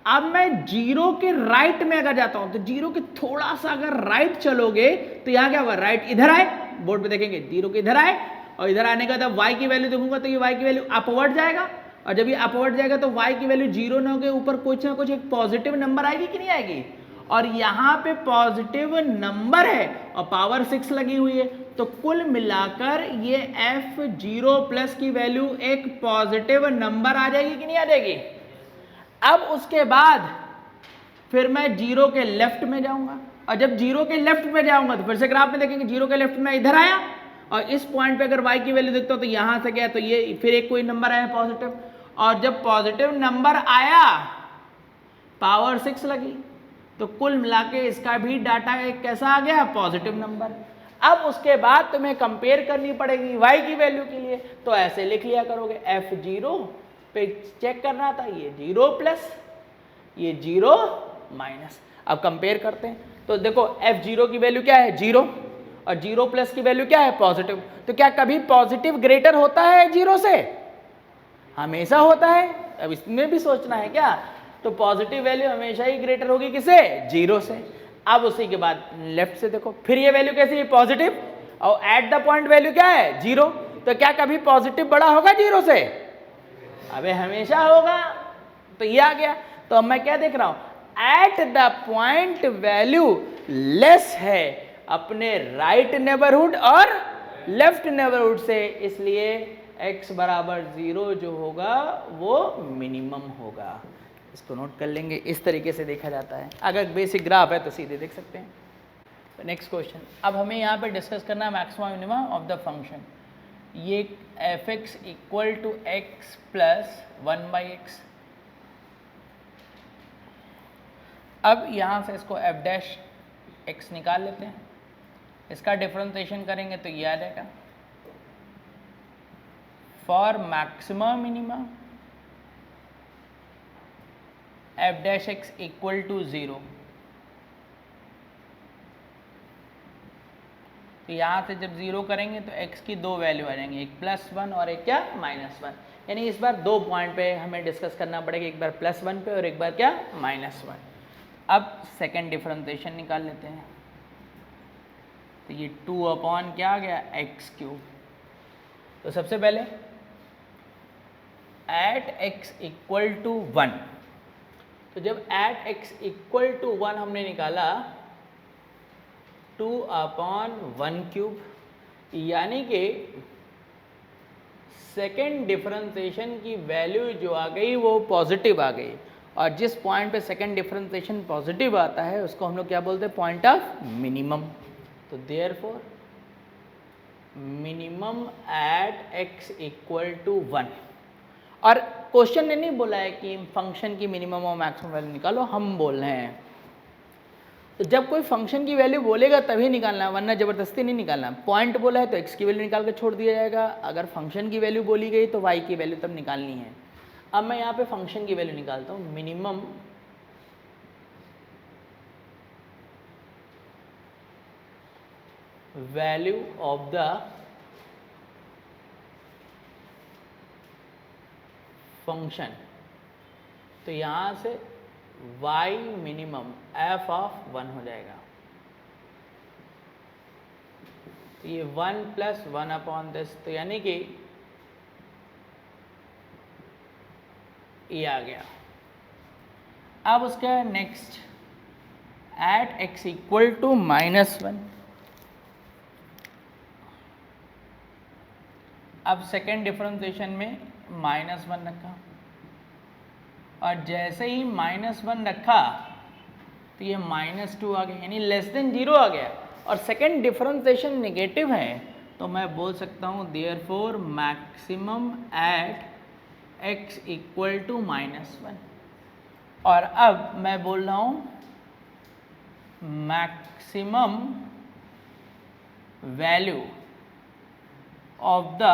अब मैं 0 के राइट में अगर जाता हूं तो 0 के थोड़ा सा अगर राइट चलोगे तो यहां क्या होगा, राइट इधर आए, बोर्ड पे देखेंगे 0 के इधर आए, और इधर आने का जब y की वैल्यू देखूंगा तो ये y की वैल्यू अपवर्ड जाएगा, और जब ये अपवर्ड जाएगा तो y की वैल्यू 0 न के ऊपर कुछ ना कुछ एक पॉजिटिव नंबर आएगी कि नहीं आएगी। और यहाँ पे पॉजिटिव नंबर है और पावर 6 लगी हुई है, तो कुल मिलाकर ये f0 प्लस की वैल्यू एक पॉजिटिव नंबर आ जाएगी कि नहीं आ जाएगी। अब उसके बाद फिर मैं 0 के लेफ्ट में जाऊंगा, और जब 0 के लेफ्ट में जाऊंगा तो फिर से ग्राफ में देखेंगे 0 के लेफ्ट में इधर आया, और इस पॉइंट पे अगर y की वैल्यू देखता हूं तो यहां से गया तो ये फिर एक कोई नंबर आया पॉजिटिव, और जब पॉजिटिव नंबर आया पावर 6 लगी, तो कुल मिला के इसका भी डाटा एक कैसा आ गया, पॉजिटिव नंबर। अब उसके बाद तुम्हें कंपेयर करनी पड़ेगी y की वैल्यू के लिए, तो ऐसे लिख लिया करोगे, f0 पे चेक करना था, ये 0 प्लस ये 0 माइनस। अब कंपेयर करते हैं तो देखो f0 की वैल्यू क्या है 0, और 0 प्लस की वैल्यू क्या है पॉजिटिव। तो क्या कभी पॉजिटिव ग्रेटर होता है 0 से, हमेशा होता है। अब इसमें भी सोचना है क्या, तो पॉजिटिव वैल्यू हमेशा ही ग्रेटर होगी किसे, 0 से। अब उसी के बाद लेफ्ट से देखो, फिर ये वैल्यू कैसी है पॉजिटिव, और एट द पॉइंट वैल्यू क्या है 0, तो क्या कभी पॉजिटिव बड़ा होगा 0 से, अबे हमेशा होगा। तो ये आ गया, तो अब मैं क्या देख रहा हूं, eight the point value less है अपने राइट नेबरहुड और लेफ्ट नेबरहुड से, इसलिए x बराबर 0 जो होगा वो मिनिमम होगा। इसको नोट कर लेंगे, इस तरीके से देखा जाता है। अगर बेसिक ग्राफ है तो सीधे देख सकते हैं। तो नेक्स्ट क्वेश्चन, अब हमें यहाँ पे डिस्कस करना है maximum minimum of the function. ये f(x) equal to x plus 1/x। अब यहाँ से इसको f डैश x निकाल लेते हैं, इसका डिफरेंशिएशन करेंगे तो ये आ जाएगा, for maximum minimum f dash x equal to 0। तो यहाँ से जब 0 करेंगे तो x की दो वैल्यू आ जाएंगी, एक +1 और एक क्या -1। यानी इस बार दो पॉइंट पे हमें डिस्कस करना पड़ेगा, एक बार +1 पे और एक बार क्या -1। अब सेकेंड डिफरेंशिएशन निकाल लेते हैं, तो ये 2 क्या आ गया x³। तो सबसे पहले एट x इक्वल टू 1, तो जब एट x इक्वल टू 1 हमने निकाला 2/1³, यानी कि सेकेंड डिफरेंशिएशन की वैल्यू जो आ गई वो पॉजिटिव आ गई, और जिस पॉइंट पे सेकेंड डिफरेंशिएशन पॉजिटिव आता है उसको हम लोग क्या बोलते हैं, पॉइंट ऑफ मिनिमम। तो therefore minimum at x equal to 1। और क्वेश्चन ने नहीं बोला है कि फंक्शन की मिनिमम और मैक्सिमम वैल्यू निकालो, हम बोल रहे हैं। तो जब कोई फंक्शन की वैल्यू बोलेगा तभी निकालना है, वरना ज़बरदस्ती नहीं निकालना। पॉइंट बोला है तो x की वैल्यू निकाल के छोड़ दिया जाएगा, अगर फंक्शन की वैल्यू बोली गई तो y की वैल्यू तब निकालनी है। अब मैं यहाँ पे फंक्शन की वैल्यू निकालता हूँ, minimum value of the function. तो यहाँ से y मिनिमम f(1) हो जाएगा, तो ये 1 + 1/10, तो यानी कि ये आ गया। अब उसका next at x equal to -1। अब सेकेंड डिफरेंशिएशन में -1 रखा और जैसे ही -1 रखा तो ये -2 आ गया, यानी लेस देन 0 आ गया और सेकेंड डिफरेंशिएशन नेगेटिव है, तो मैं बोल सकता हूँ therefore maximum at x equal to -1। और अब मैं बोल रहा हूँ maximum value of the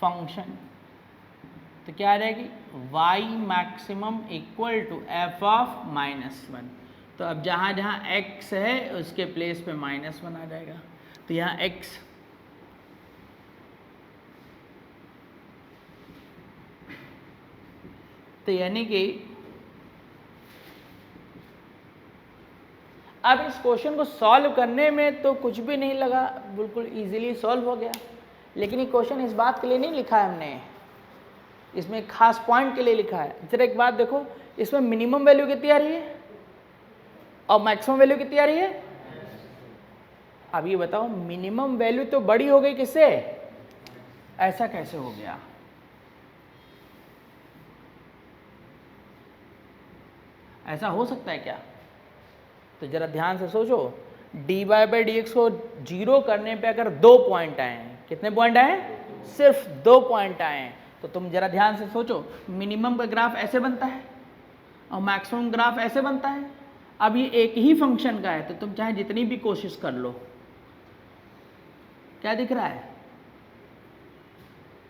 function, तो क्या आ जाएगी y maximum equal to f of -1। तो अब जहाँ जहाँ x है उसके प्लेस पे -1 आ जाएगा, तो यहाँ x तो यानी कि अब इस क्वेश्चन को सॉल्व करने में तो कुछ भी नहीं लगा, बिल्कुल इजीली सॉल्व हो गया। लेकिन ये क्वेश्चन इस बात के लिए नहीं लिखा है हमने, इसमें एक खास पॉइंट के लिए लिखा है। जरा एक बात देखो, इसमें मिनिमम वैल्यू कितनी आ रही है और मैक्सिमम वैल्यू कितनी आ रही है। अब ये बताओ मिनिमम वैल्यू तो बड़ी हो गई किससे, ऐसा कैसे हो गया। ऐसा हो सकता है क्या? तो जरा ध्यान से सोचो, dy बाई डी एक्स को जीरो करने पे अगर 2 पॉइंट आए, कितने पॉइंट आए, सिर्फ 2 पॉइंट आए, तो तुम जरा ध्यान से सोचो मिनिमम का ग्राफ ऐसे बनता है और मैक्सिमम ग्राफ ऐसे बनता है। अब ये एक ही फंक्शन का है तो तुम चाहे जितनी भी कोशिश कर लो, क्या दिख रहा है,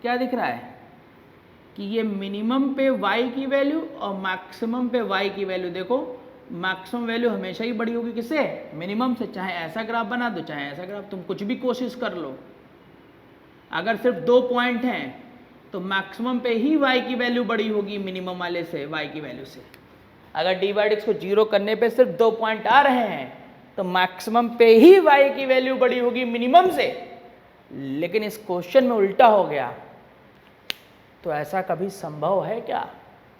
क्या दिख रहा है कि ये मिनिमम पे y की वैल्यू और मैक्सिमम पे y की वैल्यू, देखो मैक्सिमम वैल्यू हमेशा ही बड़ी होगी किससे, मिनिमम से। चाहे ऐसा ग्राफ बना दो चाहे ऐसा ग्राफ, तुम कुछ भी कोशिश कर लो, अगर सिर्फ 2 पॉइंट हैं तो मैक्सिमम पे ही y की वैल्यू बड़ी होगी मिनिमम वाले से, y की वैल्यू से। अगर dy बाई डी एक्स को जीरो करने पे सिर्फ 2 पॉइंट आ रहे हैं तो मैक्सिमम पे ही y की वैल्यू बड़ी होगी मिनिमम से। लेकिन इस क्वेश्चन में उल्टा हो गया, तो ऐसा कभी संभव है क्या?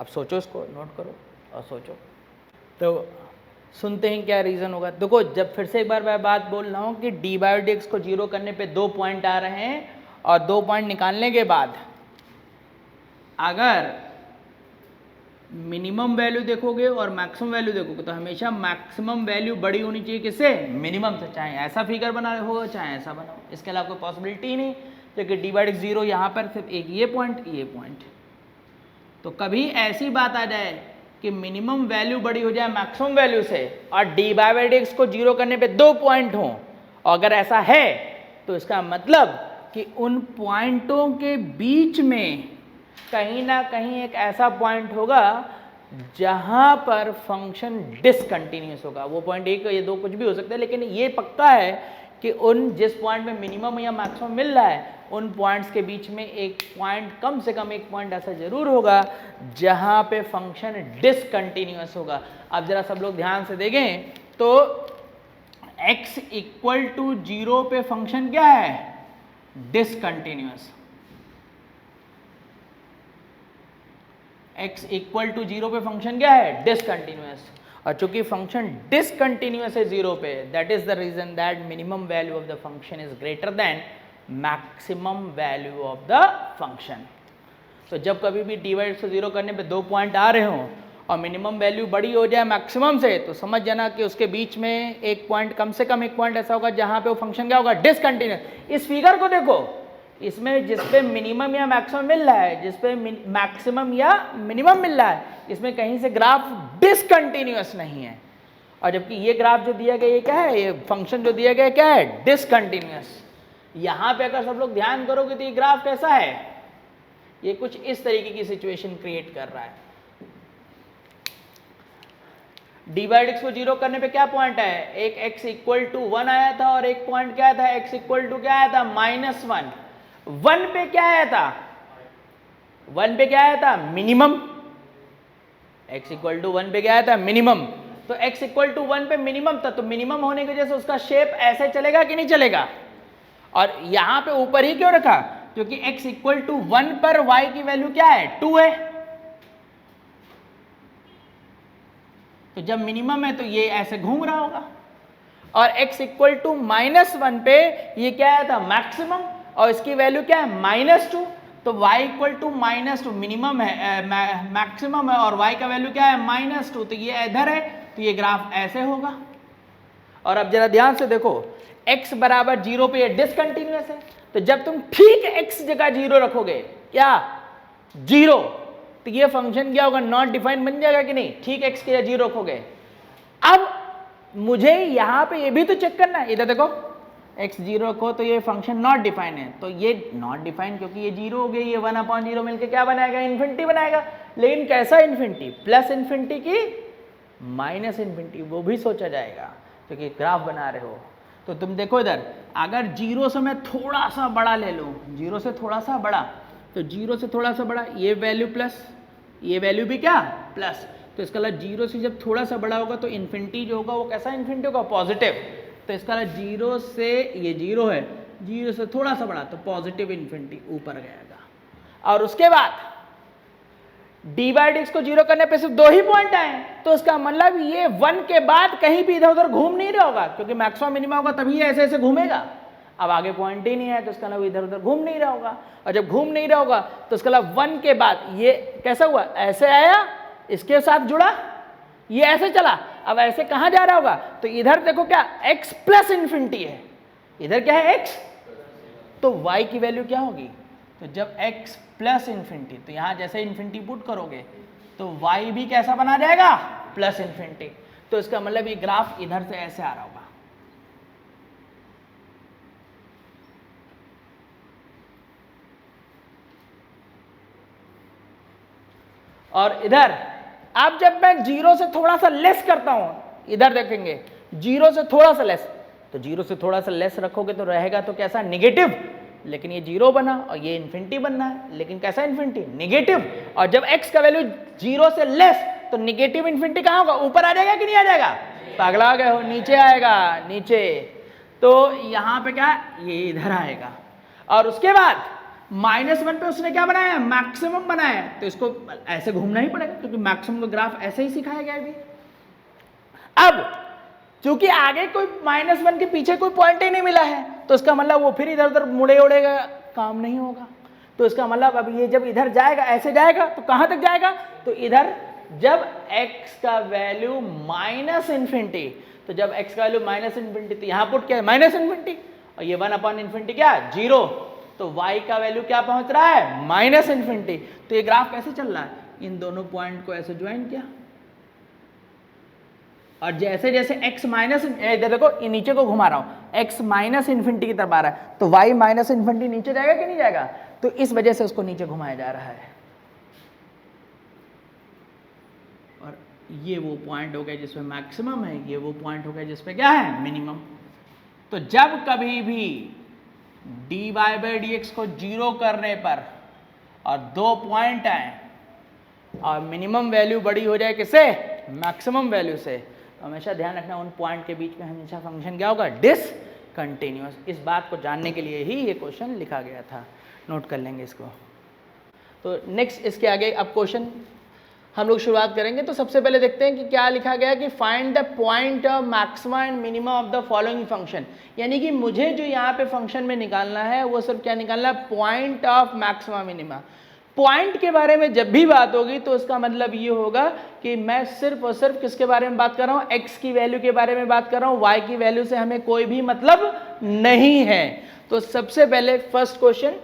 अब सोचो, इसको नोट करो और सोचो। तो सुनते हैं क्या रीज़न होगा। देखो, जब फिर से एक बार मैं बात बोल रहा हूँ कि डी बाई डी एक्स को जीरो करने पे 2 पॉइंट आ रहे हैं और 2 पॉइंट निकालने के बाद अगर मिनिमम वैल्यू देखोगे और मैक्सिमम वैल्यू देखोगे तो हमेशा मैक्सिमम वैल्यू बड़ी होनी चाहिए किससे, मिनिमम से। चाहे ऐसा फिगर बना हो चाहे ऐसा बनाओ, इसके अलावा कोई पॉसिबिलिटी नहीं, क्योंकि D by D x zero यहाँ पर सिर्फ एक ये पॉइंट। तो कभी ऐसी बात आ जाए कि मिनिमम वैल्यू बड़ी हो जाए मैक्सिमम वैल्यू से और डी बाई डी एक्स को जीरो करने पे 2 पॉइंट हों, और अगर ऐसा है तो इसका मतलब कि उन पॉइंटों के बीच में कहीं ना कहीं एक ऐसा पॉइंट होगा जहां पर फंक्शन डिसकंटिन्यूअस होगा। वो पॉइंट 1 या 2 कुछ भी हो सकता है, लेकिन ये पक्का है कि उन जिस पॉइंट में मिनिमम या मैक्सिमम मिल रहा है उन पॉइंट्स के बीच में एक पॉइंट, कम से कम एक पॉइंट ऐसा जरूर होगा जहां पे फंक्शन डिसकंटिन्यूअस होगा। अब जरा सब लोग ध्यान से देखें तो x इक्वल टू 0 पे फंक्शन क्या है, डिसकंटिन्यूअस। x इक्वल टू 0 पे फंक्शन क्या है, डिसकंटिन्यूअस। और चूंकि फंक्शन डिसकंटिन्यूअस है 0 पे, that is the reason that minimum value of the function is greater than maximum value of the function. तो जब कभी भी डी बाई से 0 करने पे 2 पॉइंट आ रहे हों और मिनिमम वैल्यू बड़ी हो जाए मैक्सिमम से, तो समझ जाना कि उसके बीच में एक पॉइंट, कम से कम एक पॉइंट ऐसा होगा जहां पे वो फंक्शन क्या होगा, डिसकंटिन्यूअस। इस फिगर को देखो, इसमें जिसपे मिनिमम या मैक्सिमम मिल रहा है, जिसपे मैक्सिमम या मिनिमम मिल रहा है, इसमें कहीं से ग्राफ डिसकंटिन्यूअस नहीं है। और जबकि ये ग्राफ जो दिया गया ये क्या है, ये फंक्शन जो दिया गया क्या है, डिसकंटिन्यूअस। यहाँ पे अगर सब लोग ध्यान करोगे तो ये ग्राफ कैसा है, ये कुछ इस तरीके की सिचुएशन क्रिएट कर रहा है। डी बाई डी एक्स को 0 करने पे क्या पॉइंट है, एक x इक्वल टू 1 आया था और एक पॉइंट क्या था, x इक्वल टू क्या आया था, -1। 1 पे क्या आया था, 1 पे क्या आया था, मिनिमम। x इक्वल टू 1 पे क्या आया था, मिनिमम। तो x इक्वल टू 1 पे मिनिमम था, तो मिनिमम होने की वजह से उसका शेप ऐसे चलेगा कि नहीं चलेगा। और यहां पे ऊपर ही क्यों रखा, क्योंकि x इक्वल टू 1 पर y की वैल्यू क्या है 2 है। तो जब मिनिमम है तो ये ऐसे घूम रहा होगा, और x इक्वल टू -1 पे ये क्या आया था मैक्सिमम, और इसकी वैल्यू क्या है -2, तो y इक्वल टू -2 मिनिमम है, मैक्सिमम है, और y का वैल्यू क्या है -2, तो ये इधर है, तो ये ग्राफ ऐसे होगा। और अब जरा ध्यान से देखो, x बराबर 0 पे ये डिसकंटिन्यूअस है, तो जब तुम ठीक x जगह 0 रखोगे, क्या 0, तो ये फंक्शन क्या होगा, नॉट डिफाइंड बन जाएगा कि नहीं, ठीक x के 0 रखोगे। अब मुझे यहां पे ये भी तो चेक करना है, इधर देखो x 0 रखो तो ये फंक्शन नॉट डिफाइन है, तो ये नॉट डिफाइन क्योंकि ये 0 हो गया, ये 1/0 मिलकर क्या बनाएगा, इन्फिनिटी बनाएगा। लेकिन कैसा इन्फिनिटी, प्लस इन्फिनिटी की माइनस इन्फिनिटी, वो भी सोचा जाएगा क्योंकि ग्राफ बना रहे हो। तो तुम देखो इधर, अगर 0 से मैं थोड़ा सा बड़ा ले लूँ, 0 से थोड़ा सा बड़ा, तो 0 से थोड़ा सा बड़ा ये वैल्यू प्लस, ये वैल्यू भी क्या प्लस, तो इसका मतलब 0 से जब थोड़ा सा बड़ा होगा तो इन्फिनिटी जो होगा वो कैसा इन्फिनिटी होगा, पॉजिटिव। तो इसका मतलब 0 से ये 0 है, 0 से थोड़ा सा बड़ा तो पॉजिटिव इन्फिनिटी ऊपर गएगा। और उसके बाद d/dx को 0 करने पे सिर्फ 2 ही पॉइंट आए, तो इसका मतलब ये 1 के बाद कहीं भी इधर उधर घूम नहीं रहा होगा, क्योंकि मैक्सिमम मिनिमम होगा तभी ऐसे ऐसे घूमेगा। अब आगे पॉइंट ही नहीं है तो इसका मतलब इधर उधर घूम नहीं रहा होगा, और जब घूम नहीं रहा होगा तो इसका मतलब 1 के बाद ये कैसा हुआ, ऐसे आया, इसके साथ जुड़ा, ये ऐसे चला, अब ऐसे कहां जा रहा होगा, तो इधर देखो क्या x प्लस इन्फिनिटी है, इधर क्या है x, तो y की वैल्यू क्या होगी, तो जब x प्लस इन्फिनिटी, तो यहां जैसे इन्फिनिटी पुट करोगे तो y भी कैसा बना जाएगा, प्लस इन्फिनिटी। तो इसका मतलब ये ग्राफ इधर से ऐसे आ रहा होगा, और इधर अब जब मैं 0 से थोड़ा सा लेस करता हूं, इधर देखेंगे 0 से थोड़ा सा लेस, तो 0 से थोड़ा सा लेस रखोगे तो रहेगा तो कैसा नेगेटिव, लेकिन ये 0 बना और ये इन्फिनिटी बनना है, लेकिन कैसा इन्फिनिटी, नेगेटिव। और जब x का वैल्यू 0 से लेस, तो नेगेटिव इन्फिनिटी कहां होगा, ऊपर आ जाएगा कि नहीं आ जाएगा, पगला गए हो, नीचे आएगा, नीचे। तो यहां पे क्या, ये इधर आएगा, और उसके बाद -1 पे उसने क्या बनाया, मैक्सिमम बनाया, तो इसको ऐसे घूमना ही पड़ेगा क्योंकि मैक्सिमम का ग्राफ ऐसे ही सिखाया गया है। अब चूंकि आगे कोई -1 के पीछे कोई पॉइंट ही नहीं मिला है, तो इसका मतलब वो फिर इधर उधर मुड़े उड़ेगा, काम नहीं होगा। तो इसका मतलब अब ये जब इधर जाएगा, ऐसे जाएगा, तो कहां तक जाएगा, तो इधर जब x का वैल्यू माइनस इन्फिनिटी, तो जब x का वैल्यू माइनस इन्फिनिटी, तो यहां पुट क्या है माइनस इन्फिनिटी, और ये 1/इन्फिनिटी क्या 0, तो y का वैल्यू क्या पहुंच रहा है माइनस इन्फिनिटी। तो ये ग्राफ कैसे चल रहा है, इन दोनों पॉइंट को ऐसे ज्वाइन किया, और जैसे जैसे x माइनस, इधर देखो ये नीचे को घुमा रहा हूं, x माइनस इन्फिनिटी की तरफ आ रहा है, तो y माइनस इन्फिनिटी नीचे जाएगा कि नहीं जाएगा, तो इस वजह से उसको नीचे घुमाया जा रहा है। और ये वो पॉइंट हो गया जिसमें मैक्सिमम है, ये वो पॉइंट हो गया जिसमें क्या है मिनिमम। तो जब कभी भी dy/dx को 0 करने पर और 2 पॉइंट आए और मिनिमम वैल्यू बड़ी हो जाए किससे, मैक्सिमम वैल्यू से, तो हमेशा ध्यान रखना उन पॉइंट के बीच में हमेशा फंक्शन क्या होगा, डिसकंटिन्यूअस। इस बात को जानने के लिए ही ये क्वेश्चन लिखा गया था, नोट कर लेंगे इसको। तो नेक्स्ट इसके आगे अब क्वेश्चन हम लोग शुरुआत करेंगे। तो सबसे पहले देखते हैं कि क्या लिखा गया कि find the point of maxima and minima of the following function, यानी कि मुझे जो यहाँ पे फंक्शन में निकालना है वो सिर्फ क्या निकालना है, point of maxima minima. Point के बारे में जब भी बात होगी तो इसका मतलब ये होगा कि मैं सिर्फ और सिर्फ किसके बारे में बात कर रहा हूँ, x की वैल्यू के बारे में बात कर रहा हूँ, y की वैल्यू से हमें कोई भी मतलब नहीं है। तो सबसे पहले फर्स्ट क्वेश्चन,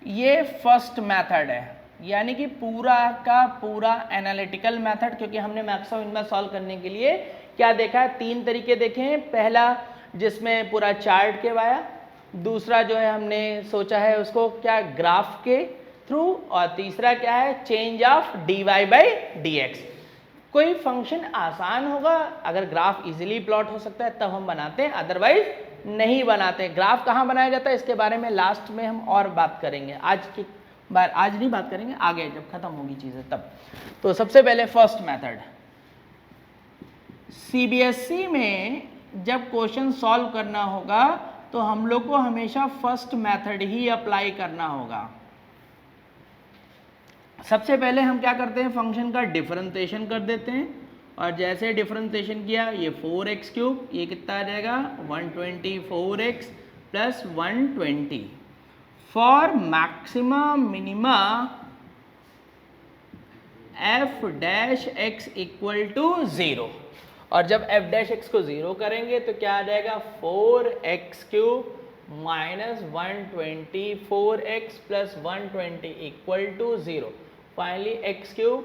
ये फर्स्ट मेथड है, यानी कि पूरा का पूरा एनालिटिकल मेथड, क्योंकि हमने मैक्सिमम मिनिमा सॉल्व करने के लिए क्या देखा है, 3 तरीके देखे हैं। पहला जिसमें पूरा चार्ट के आया, दूसरा जो है हमने सोचा है उसको क्या ग्राफ के थ्रू, और तीसरा क्या है चेंज ऑफ dy/dx। कोई फंक्शन आसान होगा, अगर ग्राफ इजीली प्लॉट हो सकता है तब हम बनाते हैं, अदरवाइज नहीं बनाते। ग्राफ कहाँ बनाया जाता है इसके बारे में लास्ट में हम और बात करेंगे, आज नहीं बात करेंगे, आगे जब खत्म होगी चीजें तब। तो सबसे पहले फर्स्ट मेथड, सीबीएसई में जब क्वेश्चन सॉल्व करना होगा तो हम लोग को हमेशा फर्स्ट मेथड ही अप्लाई करना होगा। सबसे पहले हम क्या करते हैं, फंक्शन का डिफरेंशिएशन कर देते हैं, और जैसे डिफरेंशिएशन किया ये 4x³ ये कितना आ जाएगा 124x plus 120 for maxima minima f dash x equal to 0। और जब f डैश x को 0 करेंगे तो क्या आ जाएगा 4x³ minus 124x plus 120 equal to 0। Finally x³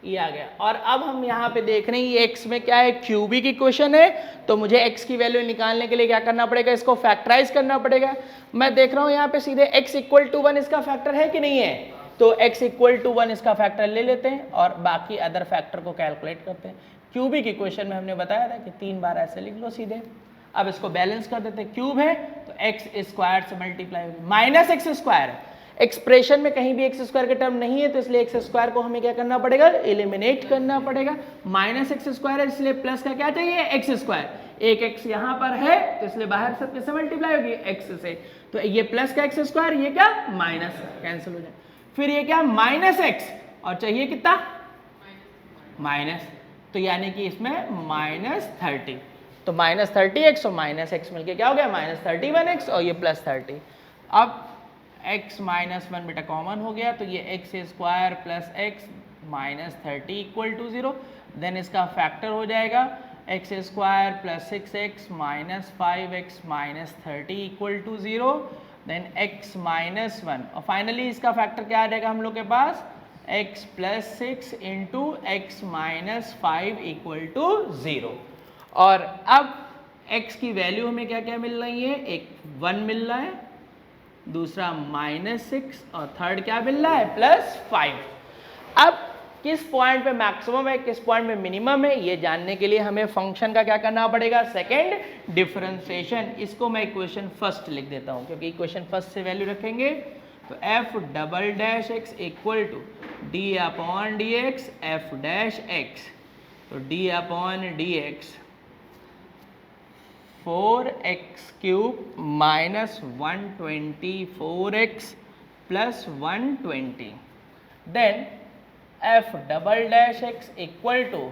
ये आ गया। और अब हम यहाँ पे देख रहे हैं ये x में क्या है, क्यूबिक इक्वेशन है, तो मुझे x की वैल्यू निकालने के लिए क्या करना पड़ेगा, इसको फैक्टराइज करना पड़ेगा। मैं देख रहा हूँ यहाँ पे सीधे x इक्वल टू 1 इसका फैक्टर है कि नहीं है, तो x इक्वल टू 1 इसका फैक्टर ले लेते हैं और बाकी अदर फैक्टर को कैलकुलेट करते हैं। क्यूबिक इक्वेशन में हमने बताया था कि 3 बार ऐसे लिख लो सीधे। अब इसको बैलेंस कर देते हैं, क्यूब है तो x स्क्वायर से multiply minus x square, expression में कहीं भी एक्स स्क्वायर के टर्म नहीं है तो इसलिए एक्स स्क्वायर को हमें क्या करना पड़ेगा, एलिमिनेट करना पड़ेगा। माइनस एक्स स्क्वायर है इसलिए प्लस का क्या चाहिए, एक्स स्क्वायर। एक एक्स यहाँ पर है तो इसलिए बाहर सब किससे मल्टीप्लाई होगी, एक्स से, तो ये प्लस का एक्स स्क्वायर, ये क्या माइनस, कैंसिल हो जाए। फिर ये क्या माइनस एक्स और चाहिए कितना माइनस, तो यानी कि इसमें माइनस 30, तो माइनस 30x और माइनस एक्स मिलके क्या हो गया माइनस 31x और ये प्लस 30। अब x माइनस 1 बेटा कॉमन हो गया तो ये x square plus x minus 30 equal to 0। Then इसका फैक्टर हो जाएगा x square plus 6x minus 5x minus 30 equal to 0। Then x minus 1 और फाइनली इसका फैक्टर क्या आ जाएगा हम लोग के पास, x प्लस 6 into x minus 5 equal to 0। और अब x की वैल्यू हमें क्या क्या मिल रही है, एक 1 मिल रहा है, दूसरा माइनस 6 और थर्ड क्या मिल रहा है प्लस 5। अब किस पॉइंट पे मैक्सिमम है किस पॉइंट में मिनिमम है ये जानने के लिए हमें फंक्शन का क्या करना पड़ेगा, सेकंड डिफरेंशिएशन। इसको मैं इक्वेशन फर्स्ट लिख देता हूं क्योंकि इक्वेशन फर्स्ट से वैल्यू रखेंगे तो f double dash x equal to d upon D x F dash x, तो d upon D x 4x³ minus 124x plus 120। Then f double dash x equal to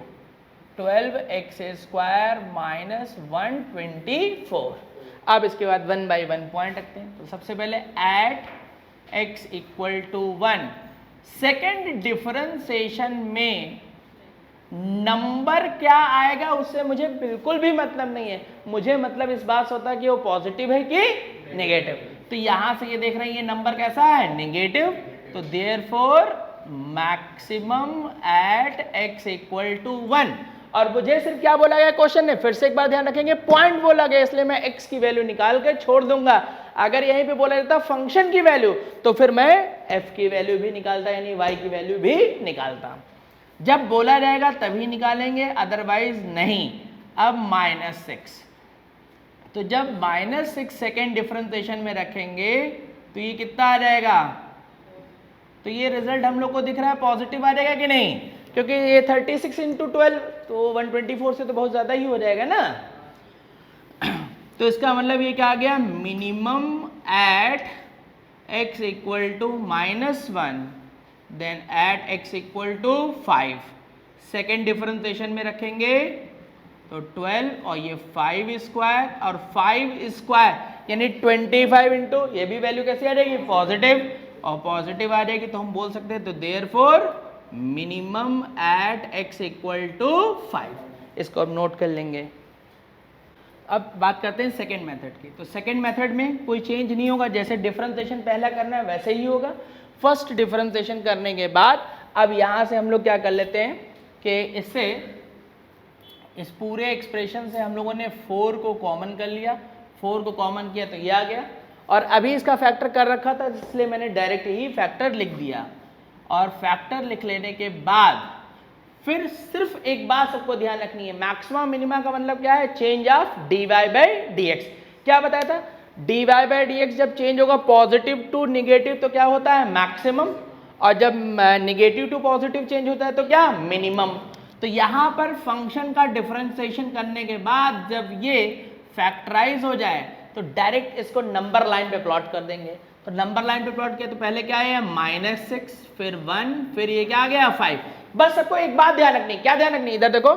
12x² minus 124। अब इसके बाद 1 by 1 point रखते हैं। तो सबसे पहले at x equal to 1, second differentiation में नंबर क्या आएगा उससे मुझे बिल्कुल भी मतलब नहीं है, मुझे मतलब इस बात से होता है कि वो पॉजिटिव है कि नेगेटिव। तो यहां से ये देख रहे हैं ये नंबर कैसा है नेगेटिव, तो therefore maximum at x equal to 1। और मुझे सिर्फ क्या बोला गया क्वेश्चन ने, फिर से एक बार ध्यान रखेंगे पॉइंट बोला गया इसलिए मैं x की वैल्यू निकाल के छोड़ दूंगा। अगर यहीं पे बोला जाता फंक्शन की वैल्यू तो फिर मैं f की वैल्यू भी निकालता यानी y की वैल्यू भी निकालता। जब बोला जाएगा तभी निकालेंगे अदरवाइज नहीं। अब -6, तो जब -6 सेकेंड डिफरेंशिएशन में रखेंगे तो ये कितना आ जाएगा, तो ये रिजल्ट हम लोग को दिख रहा है पॉजिटिव आ जाएगा कि नहीं, क्योंकि ये 36 इंटू 12 तो 124 से तो बहुत ज्यादा ही हो जाएगा ना। तो इसका मतलब ये क्या आ गया, minimum at x equal to -1 then at x equal to 5। Second differentiation में रखेंगे तो 12 और ये 5 स्क्वायर और 5 स्क्वायर यानी 25 इंटू ये भी वैल्यू कैसी आ जाएगी पॉजिटिव, और पॉजिटिव आ जाएगी तो हम बोल सकते हैं तो therefore minimum at x equal to 5। इसको अब नोट कर लेंगे। अब बात करते हैं सेकेंड मेथड की। तो सेकेंड मेथड में कोई चेंज नहीं होगा, जैसे डिफरेंशिएशन पहला करना है वैसे ही होगा। फर्स्ट डिफरेंशिएशन करने के बाद अब यहाँ से हम लोग क्या कर लेते हैं कि इससे इस पूरे एक्सप्रेशन से हम लोगों ने 4 को कॉमन कर लिया, 4 को कॉमन किया तो ये आ गया, और अभी इसका फैक्टर कर रखा था इसलिए मैंने डायरेक्ट ही फैक्टर लिख दिया। और फैक्टर लिख लेने के बाद फिर सिर्फ एक बात सबको ध्यान रखनी है, मैक्सिमम मिनिमा का मतलब क्या है, change of dy by D x. क्या बताया था, dy बाई डी एक्स जब चेंज होगा पॉजिटिव टू निगेटिव तो क्या होता है मैक्सिमम, और जब निगेटिव टू पॉजिटिव चेंज होता है तो क्या मिनिमम। तो यहाँ पर फंक्शन का डिफरेंशिएशन करने के बाद जब ये फैक्टराइज हो जाए तो डायरेक्ट इसको नंबर लाइन पे प्लॉट कर देंगे। तो नंबर लाइन पे प्लॉट किया तो पहले क्या है -6, फिर 1, फिर ये क्या आ गया 5। बस सबको एक बात ध्यान रखनी, क्या ध्यान रखनी, इधर देखो,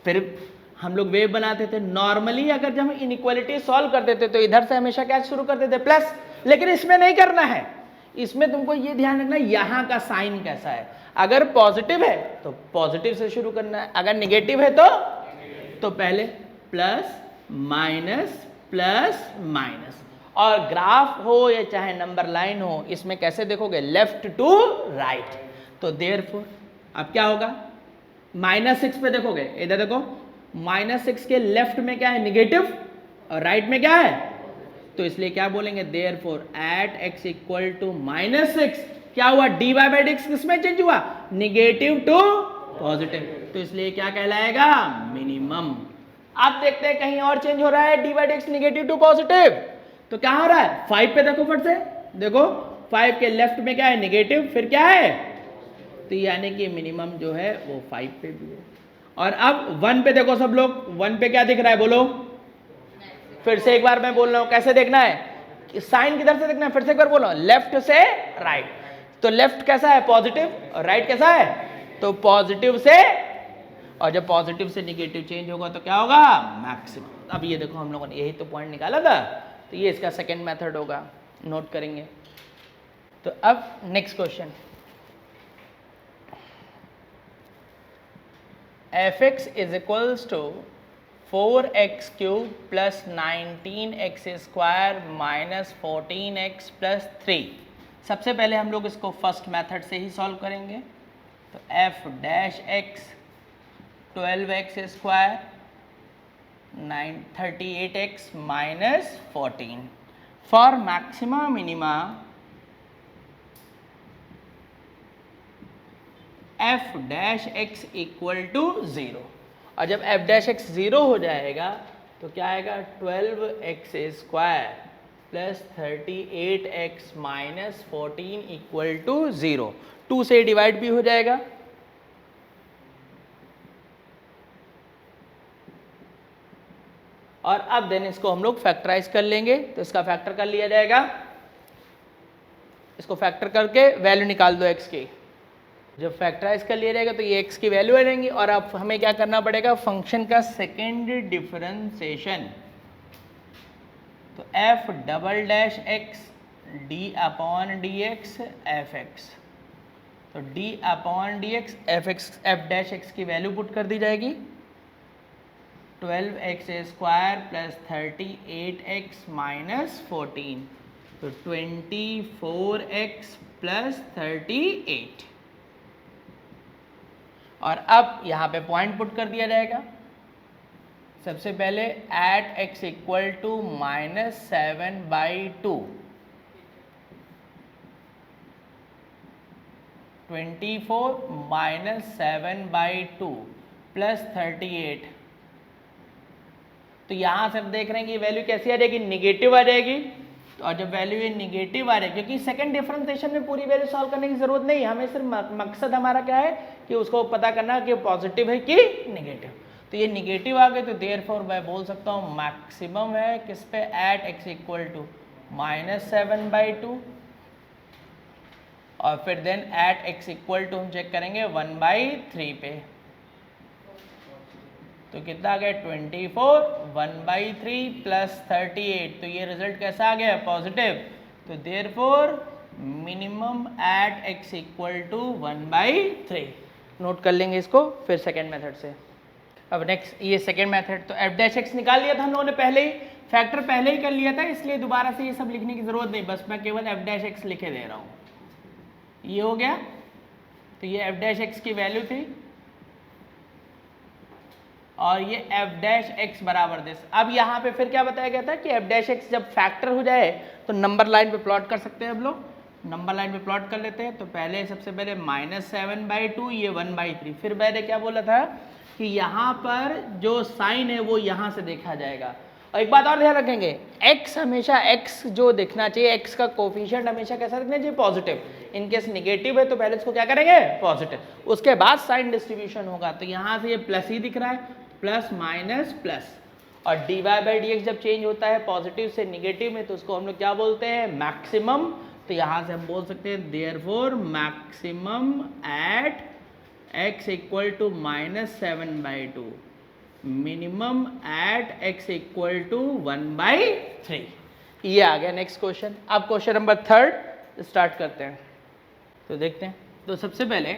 फिर हम लोग वेव बनाते थे नॉर्मली, अगर जब हम इनइक्वालिटी सॉल्व करते थे तो इधर से हमेशा क्या शुरू करते थे प्लस, लेकिन इसमें नहीं करना है। इसमें तुमको ये ध्यान रखना है यहाँ का साइन कैसा है, अगर पॉजिटिव है तो पॉजिटिव से शुरू करना है, अगर निगेटिव है तो पहले प्लस माइनस प्लस माइनस। और ग्राफ हो या चाहे नंबर लाइन हो, इसमें कैसे देखोगे, लेफ्ट टू राइट। तो देयरफॉर अब क्या होगा, -6 पे देखोगे, इधर देखो -6 के लेफ्ट में क्या है निगेटिव और राइट में क्या है, तो इसलिए क्या बोलेंगे, therefore at x equal to -6 क्या हुआ, dy बाई dx किसमें चेंज हुआ, निगेटिव टू पॉजिटिव, तो इसलिए क्या कहलाएगा, मिनिमम। अब देखते हैं कहीं और चेंज हो रहा है, dy by dx negative to positive, तो क्या हो रहा है, 5 पे देखो, फट से देखो 5 के लेफ्ट में क्या है निगेटिव, फिर क्या है, तो यानी कि मिनिमम जो है वो 5 पे भी है। और अब 1 पे देखो सब लोग, 1 पे क्या दिख रहा है बोलो, फिर से एक बार मैं बोल रहा हूं, कैसे देखना है, साइन किधर से देखना है, फिर से एक बार बोलो, लेफ्ट से राइट। तो लेफ्ट कैसा है पॉजिटिव और राइट कैसा है, तो पॉजिटिव से, और जब पॉजिटिव से निगेटिव चेंज होगा तो क्या होगा, मैक्सिमम। अब ये देखो हम लोगों ने यही तो पॉइंट निकाला था, तो ये इसका सेकंड मेथड होगा, नोट करेंगे। तो अब next question, fx is equals to 4x cube plus 19x square minus 14x plus 3। सबसे पहले हम लोग इसको फर्स्ट मेथड से ही सॉल्व करेंगे। तो f dash x 12x square 38x minus 14 for maxima minima f dash x equal to 0। और जब f डैश x 0 हो जाएगा तो क्या आएगा, 12x square plus 38x minus 14 equal to 0। 2 से डिवाइड भी हो जाएगा, और अब देन इसको हम लोग फैक्टराइज कर लेंगे। तो इसका फैक्टर कर लिया जाएगा, इसको फैक्टर करके वैल्यू निकाल दो x की। जब फैक्टराइज कर लिया जाएगा तो ये x की वैल्यू आ जाएंगी, और अब हमें क्या करना पड़ेगा, फंक्शन का सेकेंड डिफरेंशिएशन। तो f double dash x d upon D x F x, तो d upon D x F dash x की वैल्यू पुट कर दी जाएगी, 12x square plus 38x minus 14, तो 24x प्लस 38। और अब यहाँ पे पॉइंट पुट कर दिया जाएगा। सबसे पहले at x equal to -7/2, 24 -7/2 plus 38। तो यहाँ से हम देख रहे हैं कि वैल्यू कैसी आ जाएगी, निगेटिव आ जाएगी। और जब वैल्यू ये निगेटिव आ रही है, क्योंकि सेकंड डिफरेंशिएशन में पूरी वैल्यू सॉल्व करने की जरूरत नहीं, हमें सिर्फ मकसद हमारा क्या है कि उसको पता करना कि पॉजिटिव है कि निगेटिव। तो ये निगेटिव आ गए, तो देयरफॉर मैं बोल सकता हूँ मैक्सिमम है किस पे, एट x इक्वल टू -7/2, और फिर then at x equal to हम चेक करेंगे 1/3 पे। तो कितना आ गया, 24 1/3 प्लस 38, तो ये रिजल्ट कैसा आ गया, पॉजिटिव। तो therefore minimum at x equal to 1/3। Note कर लेंगे इसको फिर सेकेंड मेथड से। अब नेक्स्ट ये सेकेंड मेथड, तो एफ डैश एक्स निकाल लिया था हम लोगों ने पहले ही, फैक्टर पहले ही कर लिया था, इसलिए दोबारा से ये सब लिखने की जरूरत नहीं, बस मैं केवल एफ डैश एक्स लिखे दे रहा हूँ। ये हो गया, तो ये एफ डैश एक्स की वैल्यू थी, और ये एफ डैश एक्स बराबर दिस। अब यहाँ पे फिर क्या बताया गया था कि एफ डैश एक्स जब फैक्टर हो जाए तो नंबर लाइन पे प्लॉट कर सकते हैं। हम लोग नंबर लाइन पे प्लॉट कर लेते हैं। तो पहले सबसे पहले -7/2, ये 1/3। फिर मैंने क्या बोला था कि यहाँ पर जो साइन है वो यहाँ से देखा जाएगा, और एक बात और ध्यान रखेंगे, x हमेशा x जो दिखना चाहिए, x का कोफिशिएंट हमेशा कैसा दिखना चाहिए, पॉजिटिव। इन केस निगेटिव है तो पहले इसको क्या करेंगे, पॉजिटिव, उसके बाद साइन डिस्ट्रीब्यूशन होगा। तो यहाँ से ये प्लस ही दिख रहा है, प्लस माइनस प्लस, और dy बाई डी जब चेंज होता है पॉजिटिव से निगेटिव में तो उसको हम लोग क्या बोलते हैं, मैक्सिमम। तो यहाँ से हम बोल सकते हैं therefore maximum at x equal to -7/2, minimum at x equal to 1/3। ये आ गया नेक्स्ट क्वेश्चन। अब क्वेश्चन नंबर 3 स्टार्ट करते हैं। तो देखते हैं, तो सबसे पहले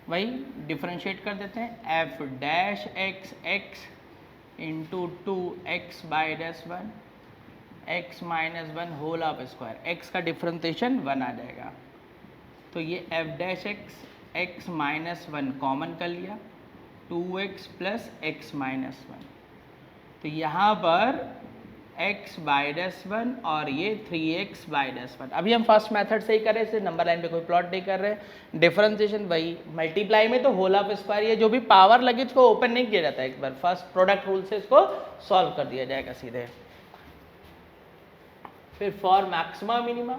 वही डिफरेंशिएट कर देते हैं, f dash x x into 2x by dash 1 x minus 1 whole of square, x का डिफरेंशिएशन 1 आ जाएगा। तो ये f dash x minus 1 common कर लिया, 2x प्लस x माइनस 1, तो यहाँ पर x बाई डैश 1 और ये 3x बाई डैश 1। अभी हम फर्स्ट मेथड से ही कर रहे हैं, नंबर लाइन पे कोई प्लॉट नहीं कर रहे हैं। डिफरेंशिएशन वही, मल्टीप्लाई में तो होल ऑफ स्क्वायर, ये जो भी पावर लगी इसको ओपन नहीं किया जाता है, एक बार फर्स्ट प्रोडक्ट रूल से इसको सॉल्व कर दिया जाएगा सीधे। फिर for maxima minima,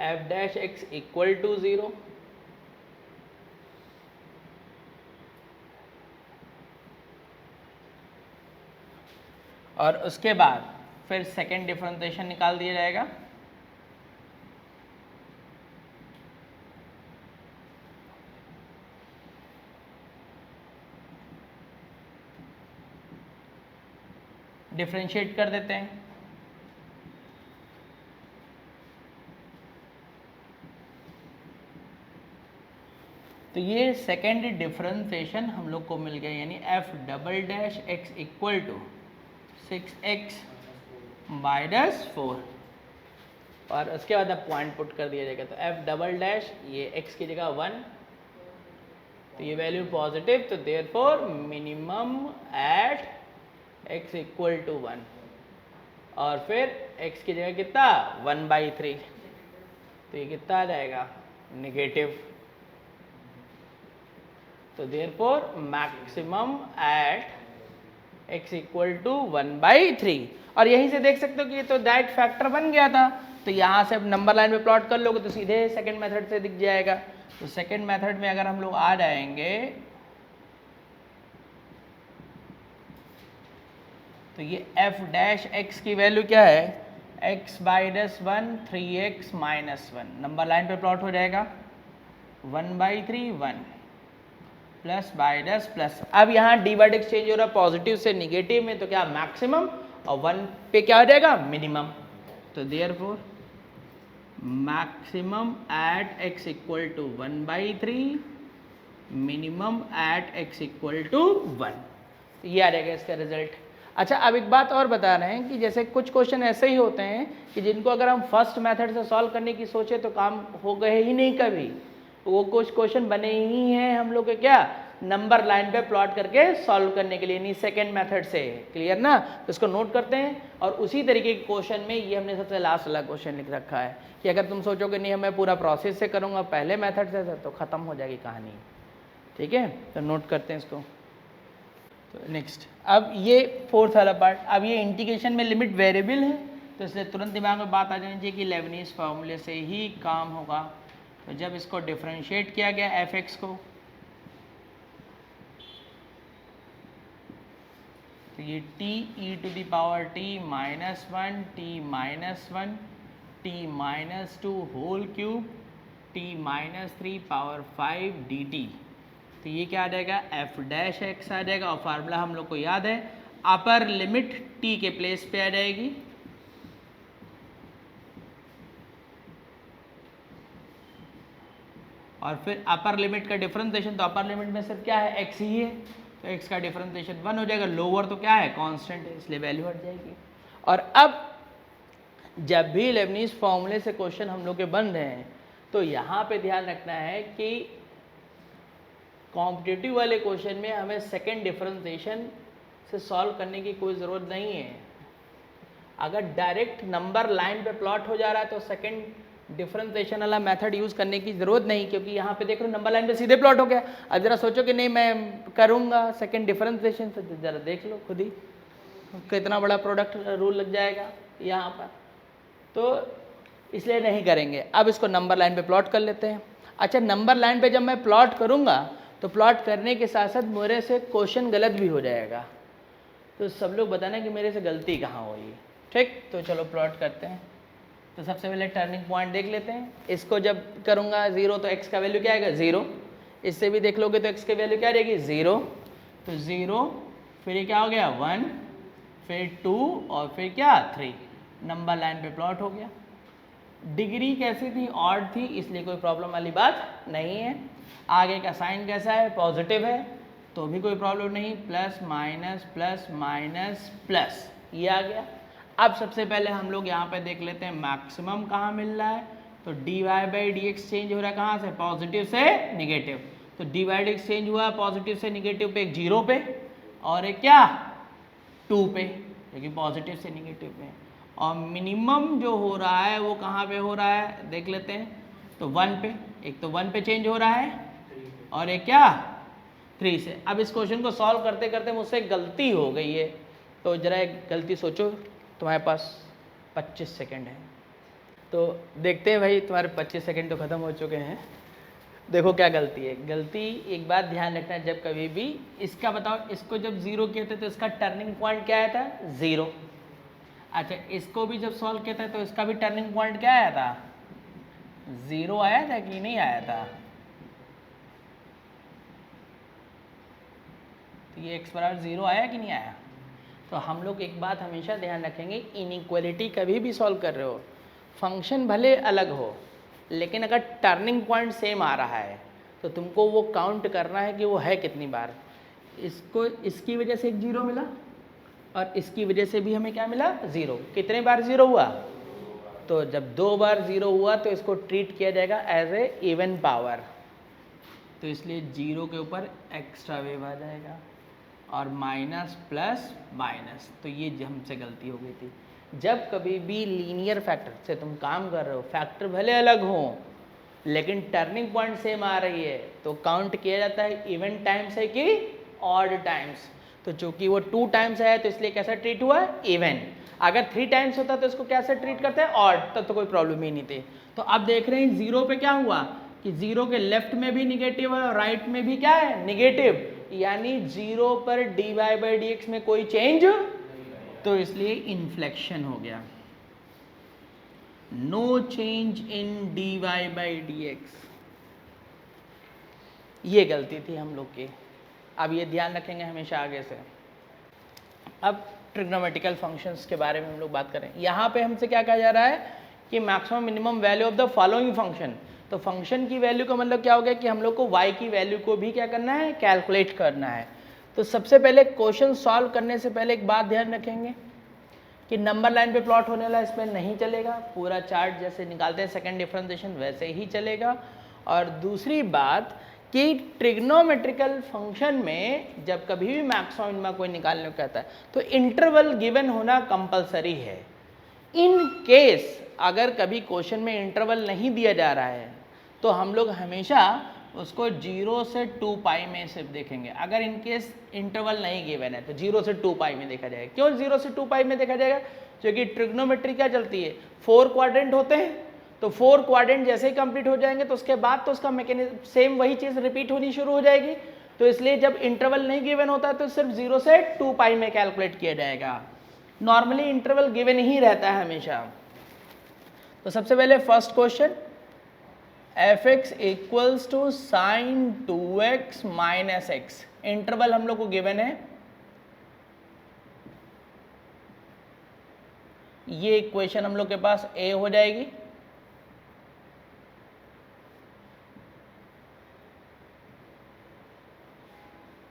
f dash x equal to 0, और उसके बाद फिर सेकेंड डिफरेंशिएशन निकाल दिया जाएगा। डिफरेंशिएट कर देते हैं, तो ये सेकेंड डिफरेंशिएशन हम लोग को मिल गया, यानी f double dash x equal to 6x by dash 4, और उसके बाद अब पॉइंट पुट कर दिया जाएगा। तो f डबल डैश, ये x की जगह 1, तो ये वैल्यू पॉजिटिव, तो therefore minimum at x equal to 1, और फिर x की जगह कितना 1/3, तो ये कितना आ जाएगा, नेगेटिव। तो therefore maximum at x equal to 1/3, और यहीं से देख सकते हो कि ये तो डायरेक्ट फैक्टर बन गया था। तो यहाँ से अब नंबर लाइन में प्लॉट कर लोगे तो सीधे सेकंड मेथड से दिख जाएगा। तो सेकंड मेथड में अगर हम लोग आ जाएंगे तो ये f डैश x की वैल्यू क्या है, x by dash 1 3x minus 1, number line पे प्लॉट हो जाएगा 1/3 1 प्लस बाई डैश प्लस। अब यहाँ डी बाई एक्स चेंज हो रहा है पॉजिटिव से निगेटिव में, तो क्या मैक्सिमम, और 1 पे क्या हो जाएगा, मिनिमम। तो therefore maximum at x equal to 1/3, minimum at x equal to 1, ये आ जाएगा इसका रिजल्ट। अच्छा, अब एक बात और बता रहे हैं कि जैसे कुछ क्वेश्चन ऐसे ही होते हैं कि जिनको अगर हम फर्स्ट मेथड से सॉल्व करने की सोचे तो काम हो गए ही नहीं कभी, वो कुछ क्वेश्चन बने ही हैं हम लोग के क्या, नंबर लाइन पे प्लॉट करके सॉल्व करने के लिए, नहीं सेकंड मेथड से। क्लियर ना, तो इसको नोट करते हैं। और उसी तरीके के क्वेश्चन में ये हमने सबसे लास्ट वाला क्वेश्चन लिख रखा है कि अगर तुम सोचोगे नहीं मैं पूरा प्रोसेस से करूँगा पहले मेथड से, तो ख़त्म हो जाएगी कहानी। ठीक है, तो नोट करते हैं इसको। तो नेक्स्ट, अब ये फोर्थ वाला पार्ट, अब ये इंटीग्रेशन में लिमिट वेरिएबल है, तो इसलिए तुरंत दिमाग में बात आ जानी चाहिए कि लेबनीज़ फार्मूले से ही काम होगा। तो जब इसको डिफरेंशिएट किया गया f(x) को, तो ये t e to the power t minus 1 t minus 1 t minus 2 whole cube t minus 3 power 5 dt, तो ये क्या आ जाएगा, f डैश x आ जाएगा। और फार्मूला हम लोग को याद है, अपर लिमिट t के प्लेस पे आ जाएगी, और फिर अपर लिमिट का डिफरेंशिएशन, तो अपर लिमिट में सिर्फ क्या है, x ही है, तो x का डिफरेंशिएशन 1 हो जाएगा। लोअर तो क्या है, कांस्टेंट है, इसलिए वैल्यू हट जाएगी। और अब जब भी लेबनीज़ फॉर्मूले से क्वेश्चन हम लोग के बन रहे हैं तो यहाँ पे ध्यान रखना है कि कॉम्पिटिटिव वाले क्वेश्चन में हमें सेकंड डिफरेंशिएशन से सॉल्व करने की कोई ज़रूरत नहीं है। अगर डायरेक्ट नंबर लाइन पे प्लॉट हो जा रहा है तो सेकंड डिफरेंशिएशन वाला मेथड यूज़ करने की ज़रूरत नहीं, क्योंकि यहाँ पे देख लो नंबर लाइन पे सीधे प्लॉट हो गया। अब जरा सोचो कि नहीं मैं करूँगा सेकंड डिफरेंशिएशन, तो जरा देख लो खुद ही कितना बड़ा प्रोडक्ट रूल लग जाएगा यहाँ पर, तो इसलिए नहीं करेंगे। अब इसको नंबर लाइन पे प्लॉट कर लेते हैं। अच्छा, नंबर लाइन पे जब मैं प्लॉट करूँगा तो प्लॉट करने के साथ साथ मेरे से क्वेश्चन गलत भी हो जाएगा, तो सब लोग बताना कि मेरे से गलती कहाँ हुई। ठीक, तो चलो प्लॉट करते हैं। तो सबसे पहले टर्निंग पॉइंट देख लेते हैं। इसको जब करूँगा 0 तो x का वैल्यू क्या आएगा 0, इससे भी देख लोगे तो x की वैल्यू क्या रहेगी 0, तो 0 फिर ये क्या हो गया 1, फिर 2 और फिर क्या 3, नंबर लाइन पे प्लॉट हो गया। डिग्री कैसी थी, ऑड थी, इसलिए कोई प्रॉब्लम वाली बात नहीं है। आगे का साइन कैसा है, पॉजिटिव है, तो भी कोई प्रॉब्लम नहीं, plus minus plus minus plus, ये आ गया। अब सबसे पहले हम लोग यहाँ पे देख लेते हैं मैक्सिमम कहाँ मिल रहा है, तो dy by D x change हो रहा है कहाँ से, पॉजिटिव से निगेटिव, तो dy by D x change हुआ पॉजिटिव से निगेटिव पे, एक 0 पे और एक क्या 2 पे, क्योंकि पॉजिटिव से निगेटिव पे। और मिनिमम जो हो रहा है वो कहाँ पे हो रहा है देख लेते हैं, तो 1 पे, एक तो 1 पे चेंज हो रहा है और एक क्या 3 से। अब इस क्वेश्चन को सॉल्व करते करते मुझसे गलती हो गई है, तो जरा एक गलती सोचो, तुम्हारे पास 25 सेकंड है, तो देखते हैं भाई तुम्हारे 25 सेकंड तो ख़त्म हो चुके हैं। देखो क्या गलती है। गलती एक बात ध्यान रखना, जब कभी भी इसका बताओ, इसको जब 0 किया था तो इसका टर्निंग पॉइंट क्या आया था 0। अच्छा, इसको भी जब सॉल्व किया था तो इसका भी टर्निंग पॉइंट क्या आया था 0 आया था कि नहीं आया था, तो ये x बराबर 0 आया कि नहीं आया। तो हम लोग एक बात हमेशा ध्यान रखेंगे, इनइक्वालिटी कभी भी सॉल्व कर रहे हो, फंक्शन भले अलग हो लेकिन अगर टर्निंग पॉइंट सेम आ रहा है तो तुमको वो काउंट करना है कि वो है कितनी बार। इसको इसकी वजह से एक 0 मिला और इसकी वजह से भी हमें क्या मिला 0, कितने बार 0 हुआ, तो जब 2 बार 0 हुआ तो इसको ट्रीट किया जाएगा एज ए इवन पावर, तो इसलिए 0 के ऊपर एक्स्ट्रा वेव आ जाएगा और माइनस प्लस माइनस, तो ये हमसे गलती हो गई थी। जब कभी भी लीनियर फैक्टर से तुम काम कर रहे हो, फैक्टर भले अलग हो लेकिन टर्निंग पॉइंट सेम आ रही है, तो काउंट किया जाता है इवन टाइम्स है कि ऑड टाइम्स। तो चूंकि वो 2 टाइम्स है तो इसलिए कैसा ट्रीट हुआ इवन, अगर 3 टाइम्स होता तो इसको कैसे ट्रीट करते हैं ऑड, तब तो कोई प्रॉब्लम ही नहीं थी। तो अब देख रहे हैं 0 पे क्या हुआ कि 0 के लेफ्ट में भी निगेटिव है और राइट में भी क्या है निगेटिव, यानी 0 पर dy बाई डी एक्स में कोई चेंज, तो इसलिए इन्फ्लेक्शन हो गया, no change in dy by D x, ये गलती थी हम लोग की। अब ये ध्यान रखेंगे हमेशा आगे से। अब ट्रिग्नोमेट्रिकल फंक्शंस के बारे में हम लोग बात करें। यहाँ पे हमसे क्या कहा जा रहा है कि maximum minimum value of the following function, तो फंक्शन की वैल्यू का मतलब क्या हो गया कि हम लोग को y की वैल्यू को भी क्या करना है कैलकुलेट करना है। तो सबसे पहले क्वेश्चन सॉल्व करने से पहले एक बात ध्यान रखेंगे कि नंबर लाइन पे प्लॉट होने वाला इसमें नहीं चलेगा, पूरा चार्ट जैसे निकालते हैं सेकंड डिफरेंशिएशन वैसे ही चलेगा। और दूसरी बात कि ट्रिग्नोमेट्रिकल फंक्शन में जब कभी भी मैक्सिमम मिनिमम कोई निकालने को कहता है तो इंटरवल गिवन होना कंपलसरी है। इन केस अगर कभी क्वेश्चन में इंटरवल नहीं दिया जा रहा है तो हम लोग हमेशा उसको 0 से 2 पाई में सिर्फ देखेंगे। अगर इन केस इंटरवल नहीं गिवन है तो 0 से 2 पाई में देखा जाएगा। क्यों 0 से 2 पाई में देखा जाएगा, क्योंकि ट्रिग्नोमेट्री क्या चलती है 4 क्वाड्रेंट होते हैं, तो 4 क्वाड्रेंट जैसे ही कंप्लीट हो जाएंगे तो उसके बाद तो उसका मैकेनिज्म सेम वही चीज़ रिपीट होनी शुरू हो जाएगी। तो इसलिए जब इंटरवल नहीं गिवन होता है तो सिर्फ 0 से 2 पाई में कैलकुलेट किया जाएगा। नॉर्मली इंटरवल गिवन ही रहता है हमेशा। तो सबसे पहले first question, f(x) equals to sine 2x minus x, interval हम लोग को गिवन है। ये इक्वेशन हम लोग के पास a हो जाएगी।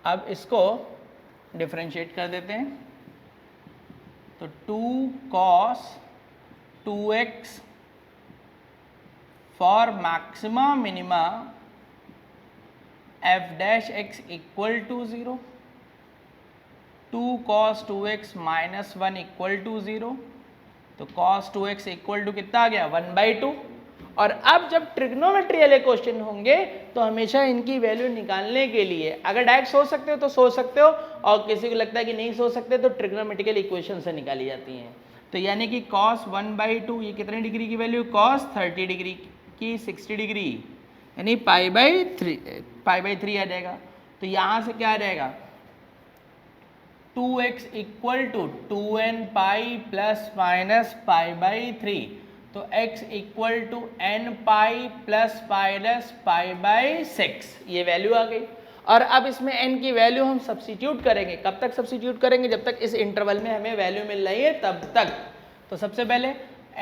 अब इसको डिफरेंशिएट कर देते हैं, तो 2 cos 2x for maxima minima f dash x equal to 0, 2 cos 2x minus 1 equal to 0, तो cos 2x इक्वल टू कितना आ गया 1/2, और अब जब ट्रिग्नोमेट्री वाले क्वेश्चन होंगे तो हमेशा इनकी वैल्यू निकालने के लिए अगर डायरेक्ट सोच सकते हो तो सोच सकते हो, और किसी को लगता है कि नहीं सोच सकते तो ट्रिग्नोमेट्रिकल इक्वेशन से निकाली जाती हैं। तो यानी कि cos 1/2 ये कितने डिग्री की वैल्यू, cos 30 डिग्री की 60 डिग्री यानी पाई3 आ जाएगा। तो यहाँ से क्या आ जाएगा 2x equal to 2n pi plus minus पाई/3, तो x equal to n pi plus minus पाई/6 ये वैल्यू आ गई। और अब इसमें n की वैल्यू हम सब्स्टिट्यूट करेंगे। कब तक सब्स्टिट्यूट करेंगे, जब तक इस इंटरवल में हमें वैल्यू मिल रही है तब तक। तो सबसे पहले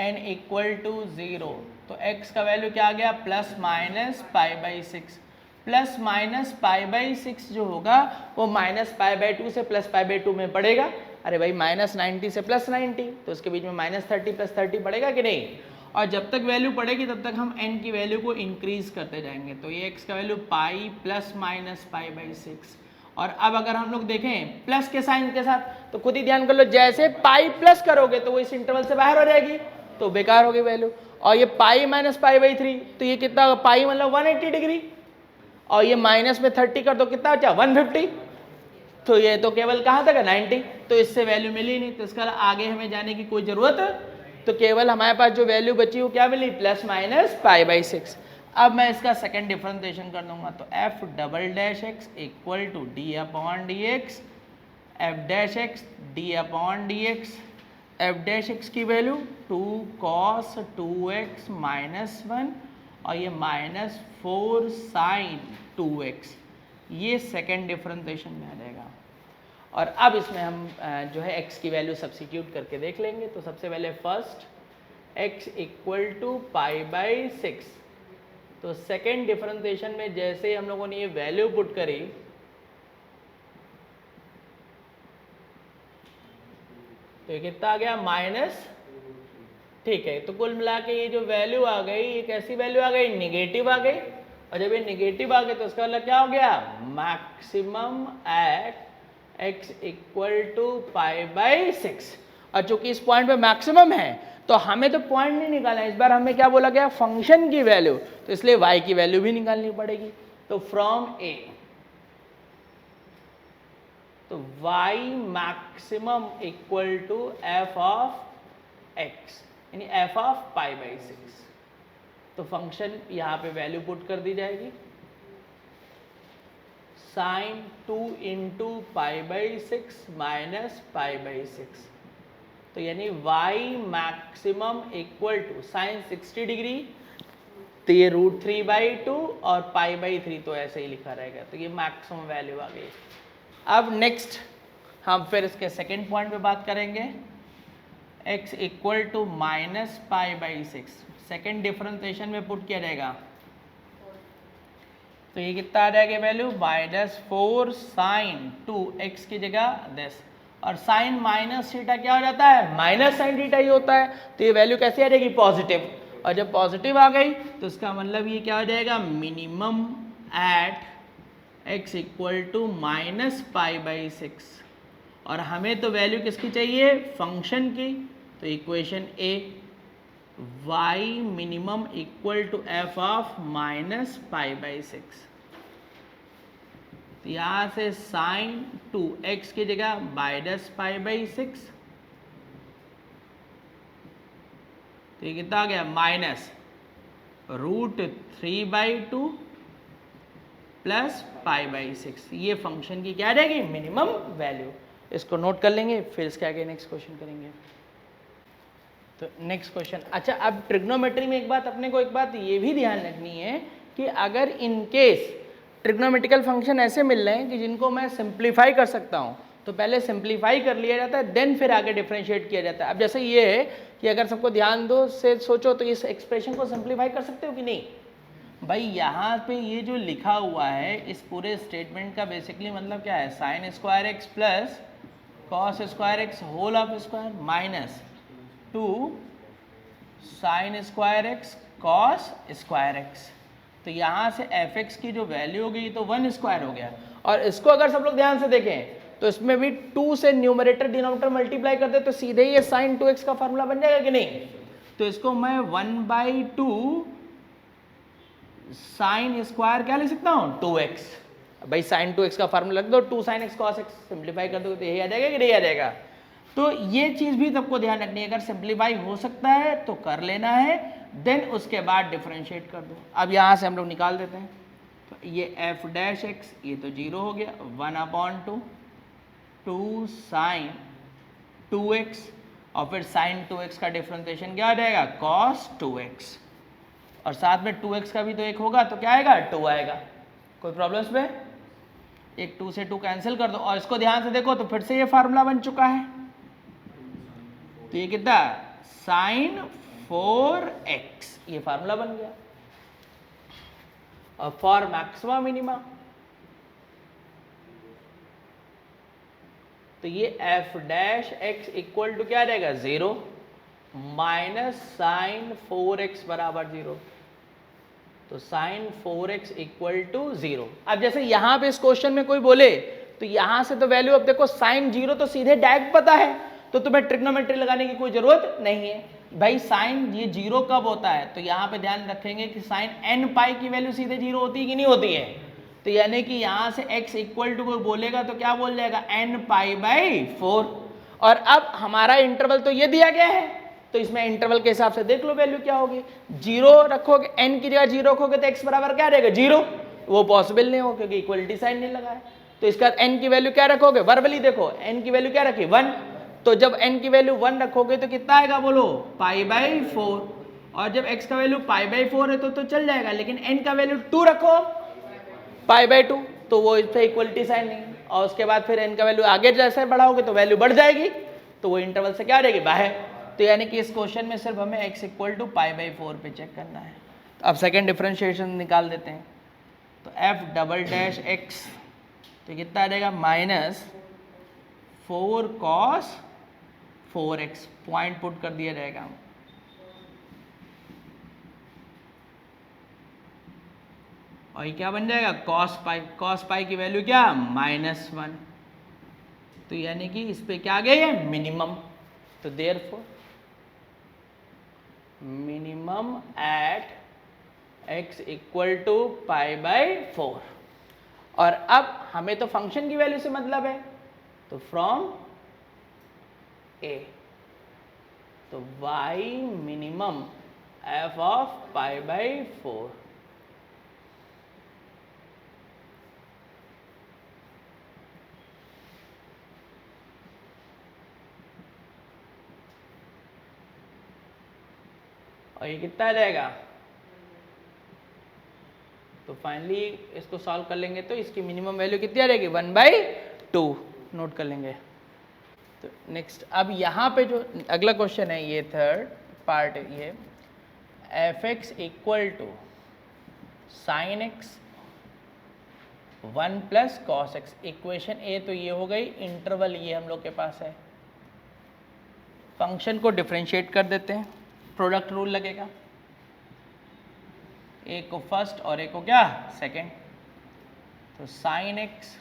n इक्वल टू 0, तो x का वैल्यू क्या आ गया प्लस माइनस पाई/6, प्लस माइनस पाई/6 जो होगा वो माइनस पाई/2 से प्लस पाई/2 में पड़ेगा। अरे भाई माइनस 90 से प्लस 90, तो उसके बीच में माइनस 30 प्लस 30 पड़ेगा कि नहीं। और जब तक वैल्यू पड़ेगी तब तक हम n की वैल्यू को इंक्रीज करते जाएंगे। तो ये x का वैल्यू पाई प्लस माइनस पाई/6। और अब अगर हम लोग देखें प्लस के साइन के साथ तो खुद ही ध्यान कर लो, जैसे पाई प्लस करोगे तो वो इस इंटरवल से बाहर हो जाएगी तो बेकार होगी वैल्यू। और ये पाई माइनस पाई/3 तो ये कितना होगा, पाई मतलब 180 डिग्री, और ये माइनस में 30 कर दो कितना बचा 150, तो ये तो केवल कहाँ तक है 90, तो इससे वैल्यू मिली नहीं। तो इसका आगे हमें जाने की कोई जरूरत, तो केवल हमारे पास जो वैल्यू बची वो क्या मिली प्लस माइनस पाई/6। अब मैं इसका सेकंड डिफरेंशिएशन कर दूंगा, तो f double dash x equal to d/dx, f dash x d/dx, f dash x की वैल्यू 2 cos 2x माइनस 1 और ये माइनस 4 sin 2x, ये सेकेंड डिफरेंशिएशन में आ जाएगा। और अब इसमें हम जो है x की वैल्यू सब्स्टिट्यूट करके देख लेंगे। तो सबसे पहले फर्स्ट x इक्वल टू पाई/6, तो सेकेंड डिफरेंशिएशन में जैसे ही हम लोगों ने ये वैल्यू पुट करी तो ये कितना आ गया माइनस, ठीक है। तो कुल मिला के ये जो वैल्यू आ गई ये कैसी वैल्यू आ गई, निगेटिव आ गई। और जब ये निगेटिव आ गई तो उसका मतलब क्या हो गया, maximum at x equal to पाई/6। और चूंकि इस पॉइंट पे मैक्सिमम है तो हमें तो पॉइंट नहीं निकालना है, इस बार हमें क्या बोला गया फंक्शन की वैल्यू, तो इसलिए y की वैल्यू भी निकालनी पड़ेगी। तो फ्रॉम a, तो y maximum equal to f of x यानी f ऑफ पाई/6। तो फंक्शन यहाँ पे वैल्यू पुट कर दी जाएगी, साइन 2 इंटू पाई/6 माइनस पाई/6, तो यानी y maximum equal to sine 60 degree, तो ये √3/2 और पाई/3 तो ऐसे ही लिखा रहेगा। तो ये मैक्सिमम वैल्यू आ गई। अब नेक्स्ट हम फिर इसके सेकेंड पॉइंट पे बात करेंगे, x इक्वल टू माइनस पाई/6, सेकेंड डिफरेंशिएशन में पुट किया जाएगा तो ये कितना आ जाएगा वैल्यू -4 sin 2x की जगह दिस, और साइन माइनस थीटा क्या हो जाता है माइनस साइन थीटा ही होता है। तो ये वैल्यू कैसे आ जाएगी पॉजिटिव, और जब पॉजिटिव आ गई तो इसका मतलब ये क्या हो जाएगा minimum at x equal to minus पाई/6। और हमें तो वैल्यू किसकी चाहिए फंक्शन की, तो equation a y minimum equal to f of minus पाई/6। तो यहाँ से साइन 2x की जगह माइनस पाई/6, तो ये कितना आ गया माइनस √3/2 प्लस पाई/6। ये फंक्शन की क्या आ जाएगी मिनिमम वैल्यू। इसको नोट कर लेंगे, फिर इसके आगे नेक्स्ट क्वेश्चन करेंगे। तो नेक्स्ट क्वेश्चन, अच्छा अब ट्रिग्नोमेट्री में एक बात ये भी ध्यान रखनी है कि अगर इन केस ट्रिग्नोमेट्रिकल फंक्शन ऐसे मिल रहे हैं कि जिनको मैं सिंप्लीफाई कर सकता हूँ, तो पहले सिंप्लीफाई कर लिया जाता है देन फिर आगे डिफरेंशिएट किया जाता है। अब जैसे ये है कि अगर सबको ध्यान दो से सोचो तो इस एक्सप्रेशन को सिंप्लीफाई कर सकते हो कि नहीं। भाई यहाँ पे ये जो लिखा हुआ है इस पूरे स्टेटमेंट का बेसिकली मतलब क्या है, sine square x plus cos square x whole of square minus 2 sine square x cos square x. तो यहाँ से एफ एक्स की जो वैल्यू हो गई तो 1 स्क्वायर हो गया। और इसको अगर सब लोग ध्यान से देखें तो इसमें भी 2 से न्यूमरेटर डिनोमिनेटर मल्टीप्लाई कर दे तो सीधे ही ये साइन 2x का फार्मूला बन जाएगा कि नहीं। तो इसको मैं 1/2 साइन स्क्वायर क्या लिख सकता हूँ 2x। भाई साइन 2x का फार्मूला रख दो, 2 sin x cos x, simplify कर दो तो यही आ जाएगा कि नहीं आ जाएगा। तो ये चीज भी सबको ध्यान रखनी है, अगर सिंप्लीफाई हो सकता है तो कर लेना है, देन उसके बाद डिफरेंशिएट कर दो। अब यहाँ से हम लोग निकाल देते हैं, तो ये f डैश x ये तो 0 हो गया, 1/2 2 sin 2x, और फिर sin 2x का डिफरेंशिएशन क्या आ जाएगा cos 2x, और साथ में 2x का भी तो एक होगा तो क्या आएगा 2 आएगा। कोई प्रॉब्लम इसमें? एक 2 से 2 कैंसिल कर दो, और इसको ध्यान से देखो तो फिर से ये फार्मूला बन चुका है, तो ये कितना sin 4x, ये फार्मूला बन गया। और फॉर मैक्सिमा मिनिमा तो ये f dash x equal to क्या आ जाएगा 0 माइनस साइन 4x बराबर 0, तो साइन 4x इक्वल टू 0। अब जैसे यहां पे इस क्वेश्चन में कोई बोले तो यहां से तो वैल्यू, अब देखो साइन 0 तो सीधे डायरेक्ट पता है, तो तुम्हें ट्रिग्नोमेट्री लगाने की कोई जरूरत नहीं है। भाई साइन ये 0 कब होता है, तो यहाँ पे ध्यान रखेंगे कि साइन n पाई की वैल्यू सीधे 0 होती है कि नहीं होती है, तो यानी कि यहाँ से x इक्वल टू कोई बोलेगा तो क्या बोल जाएगा n पाई बाई 4। और अब हमारा इंटरवल तो ये दिया गया है, तो इसमें इंटरवल के हिसाब से देख लो वैल्यू क्या होगी। 0 रखोगे, n की जगह 0 रखोगे तो x बराबर क्या रहेगा 0, वो पॉसिबल नहीं हो क्योंकि इक्वलिटी साइन नहीं लगा है। तो इसका n की वैल्यू क्या रखोगे, वर्बली देखो n की वैल्यू क्या रखी 1, तो जब n की वैल्यू 1 रखोगे तो कितना आएगा बोलो पाई बाई 4, और जब x का वैल्यू पाई बाई 4 है तो चल जाएगा, लेकिन n का वैल्यू 2 रखो पाई बाई 2, तो वो इस पे इक्वलिटी साइन नहीं, और उसके बाद फिर n का वैल्यू आगे जैसे बढ़ाओगे तो वैल्यू बढ़ जाएगी, तो वो इंटरवल से क्या आ जाएगी बाहर। तो यानी कि इस क्वेश्चन में सिर्फ हमें x equal to pi by 4 पे चेक करना है। तो अब सेकेंड डिफरेंशिएशन निकाल देते हैं, तो f डबल डैश x तो कितना आ जाएगा minus 4 cos 4x, point put कर दिया जाएगा, और ये क्या बन जाएगा cos पाई की वैल्यू क्या -1, तो यानी कि इस पे क्या आ गया है मिनिमम, तो therefore minimum at x equal to pi by 4। और अब हमें तो फंक्शन की वैल्यू से मतलब है, तो फ्रॉम a, तो y minimum f of pi by 4, और ये कितना आ जाएगा, तो फाइनली इसको सॉल्व कर लेंगे तो इसकी मिनिमम वैल्यू कितनी आ जाएगी 1/2, नोट कर लेंगे। तो नेक्स्ट अब यहाँ पे जो अगला क्वेश्चन है ये थर्ड पार्ट, ये f(x) equal to sine x 1 plus cos x, equation A तो ये हो गई, इंटरवल ये हम लोग के पास है। फंक्शन को डिफरेंशिएट कर देते हैं, प्रोडक्ट रूल लगेगा, एक को फर्स्ट और एक को क्या सेकेंड, तो साइन x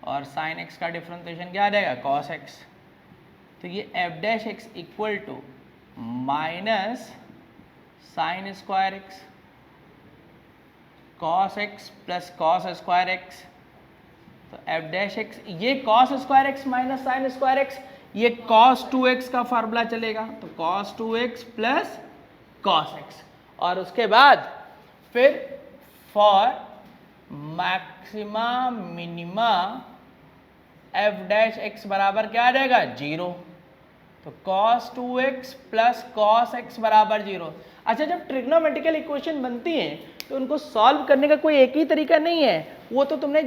और साइन x का डिफरेंशिएशन क्या आ जाएगा cos x, तो ये f dash x equal to minus sine square x cos x plus cos square x, तो f डैश x, ये cos square x minus sine square x, ये cos 2x का फार्मूला चलेगा, तो cos 2x plus cos x, और उसके बाद फिर for maxima minima f dash x बराबर क्या आ जाएगा 0, तो cos 2x plus cos x बराबर 0। अच्छा, जब ट्रिग्नोमेट्रिकल इक्वेशन बनती हैं तो उनको सॉल्व करने का कोई एक ही तरीका नहीं है, वो तो तुमने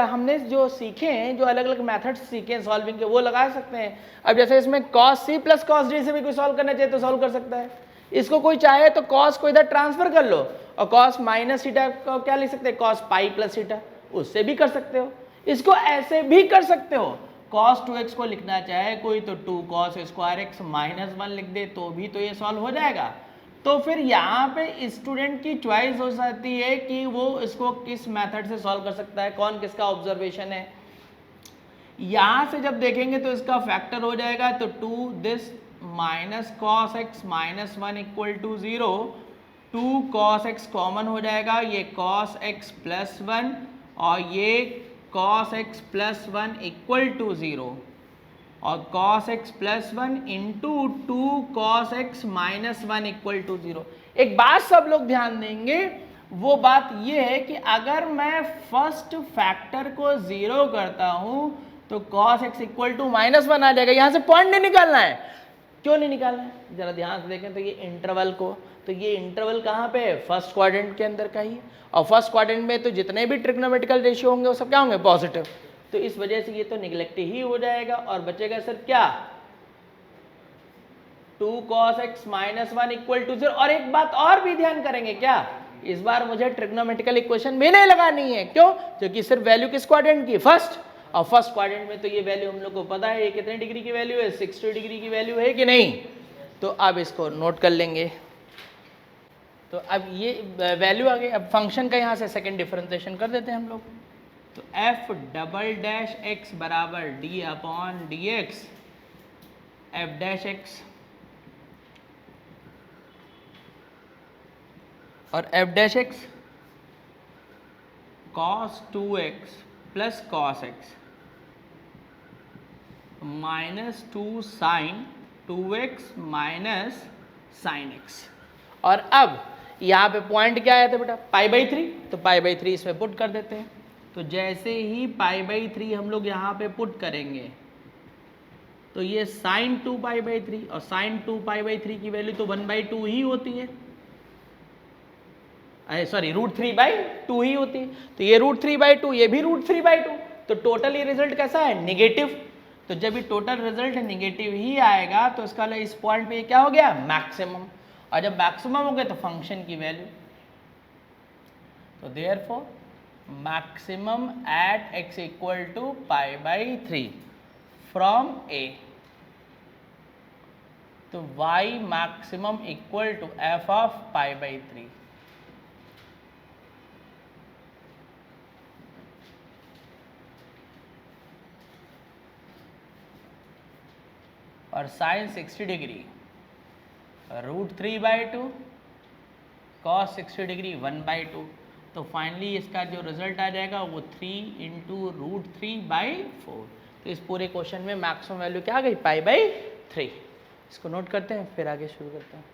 हमने जो सीखे हैं, जो अलग अलग मेथड्स सीखे हैं सॉल्विंग के, वो लगा सकते हैं। अब जैसे इसमें cos c plus cos d से भी कोई सॉल्व करना चाहे तो सॉल्व कर सकता है, इसको कोई चाहे तो cos को इधर ट्रांसफर कर लो, और cos माइनस थीटा को क्या लिख सकते हैं cos पाई प्लस थीटा, उससे भी कर सकते हो, इसको ऐसे भी कर सकते हो, cos 2x को लिखना चाहे कोई तो 2 cos स्क्वायर x माइनस 1 लिख दे तो भी तो ये सॉल्व हो जाएगा। तो फिर यहाँ पे स्टूडेंट की चॉइस हो सकती है कि वो इसको किस मेथड से सॉल्व कर सकता है, कौन किसका ऑब्जर्वेशन है। यहाँ से जब देखेंगे तो इसका फैक्टर हो जाएगा, तो 2 this minus cos x minus 1 equal to 0, 2 cos x common हो जाएगा, ये कॉस एक्स प्लस 1 और ये cos x plus 1 equal to 0 और cos x plus 1 into 2 cos x minus 1 equal to 0। एक बात सब लोग ध्यान देंगे, वो बात ये है कि अगर मैं फर्स्ट फैक्टर को 0 करता हूं तो cos x equal to minus 1 आ जाएगा। यहां से पॉइंट नहीं निकालना है। क्यों नहीं निकालना है, जरा ध्यान से देखें तो ये इंटरवल को, तो ये इंटरवल कहां पे है, फर्स्ट क्वाड्रेंट के अंदर का ही है, और फर्स्ट क्वाड्रेंट में तो जितने भी ट्रिग्नोमेट्रिकल रेशियो होंगे वो सब क्या होंगे, पॉजिटिव। तो इस वजह से ये तो निगलेक्ट ही हो जाएगा और बचेगा सिर्फ क्या, 2 cos x minus 1 equal to 0। और एक बात और भी ध्यान करेंगे क्या, इस बार मुझे ट्रिग्नोमेट्रिकल इक्वेशन भी नहीं लगानी है। क्यों, क्योंकि सिर्फ वैल्यू किस क्वाड्रेंट की, फर्स्ट, और फर्स्ट क्वाड्रेंट में तो ये वैल्यू हम लोग को पता है, ये कितने डिग्री की वैल्यू है, 60 डिग्री की वैल्यू है कि नहीं। तो अब इसको नोट कर लेंगे। तो अब ये वैल्यू आ गई। अब फंक्शन का यहाँ से सेकंड डिफरेंशिएशन कर देते हैं हम लोग। तो एफ डबल डैश एक्स बराबर D upon D x F dash x और F dash x cos 2x plus cos x minus 2 sine 2x minus sine x. और अब यहाँ पे पॉइंट क्या आया था बेटा, π/3, तो π/3 इसमें पुट कर देते हैं। तो जैसे ही π/3 हम लोग यहाँ पे पुट करेंगे तो ये साइन 2π/3 और साइन 2π/3 की वैल्यू तो 1/2 ही होती है, सॉरी √3/2 ही होती है। तो ये √3/2, ये भी √3/2, तो टोटल ये रिजल्ट कैसा है, निगेटिव। तो जब ये टोटल रिजल्ट निगेटिव ही आएगा तो इसका इस पॉइंट पे क्या हो गया, मैक्सिमम। और जब मैक्सिमम हो गया तो फंक्शन की वैल्यू, तो therefore maximum at x equal to π/3 from a, तो y maximum equal to f of π/3। और साइन 60 डिग्री √3/2 कॉस 60 डिग्री 1/2। तो फाइनली इसका जो रिजल्ट आ जाएगा वो 3 इंटू √3/4। तो इस पूरे क्वेश्चन में मैक्सिमम वैल्यू क्या आ गई, π/3। इसको नोट करते हैं फिर आगे शुरू करते हैं।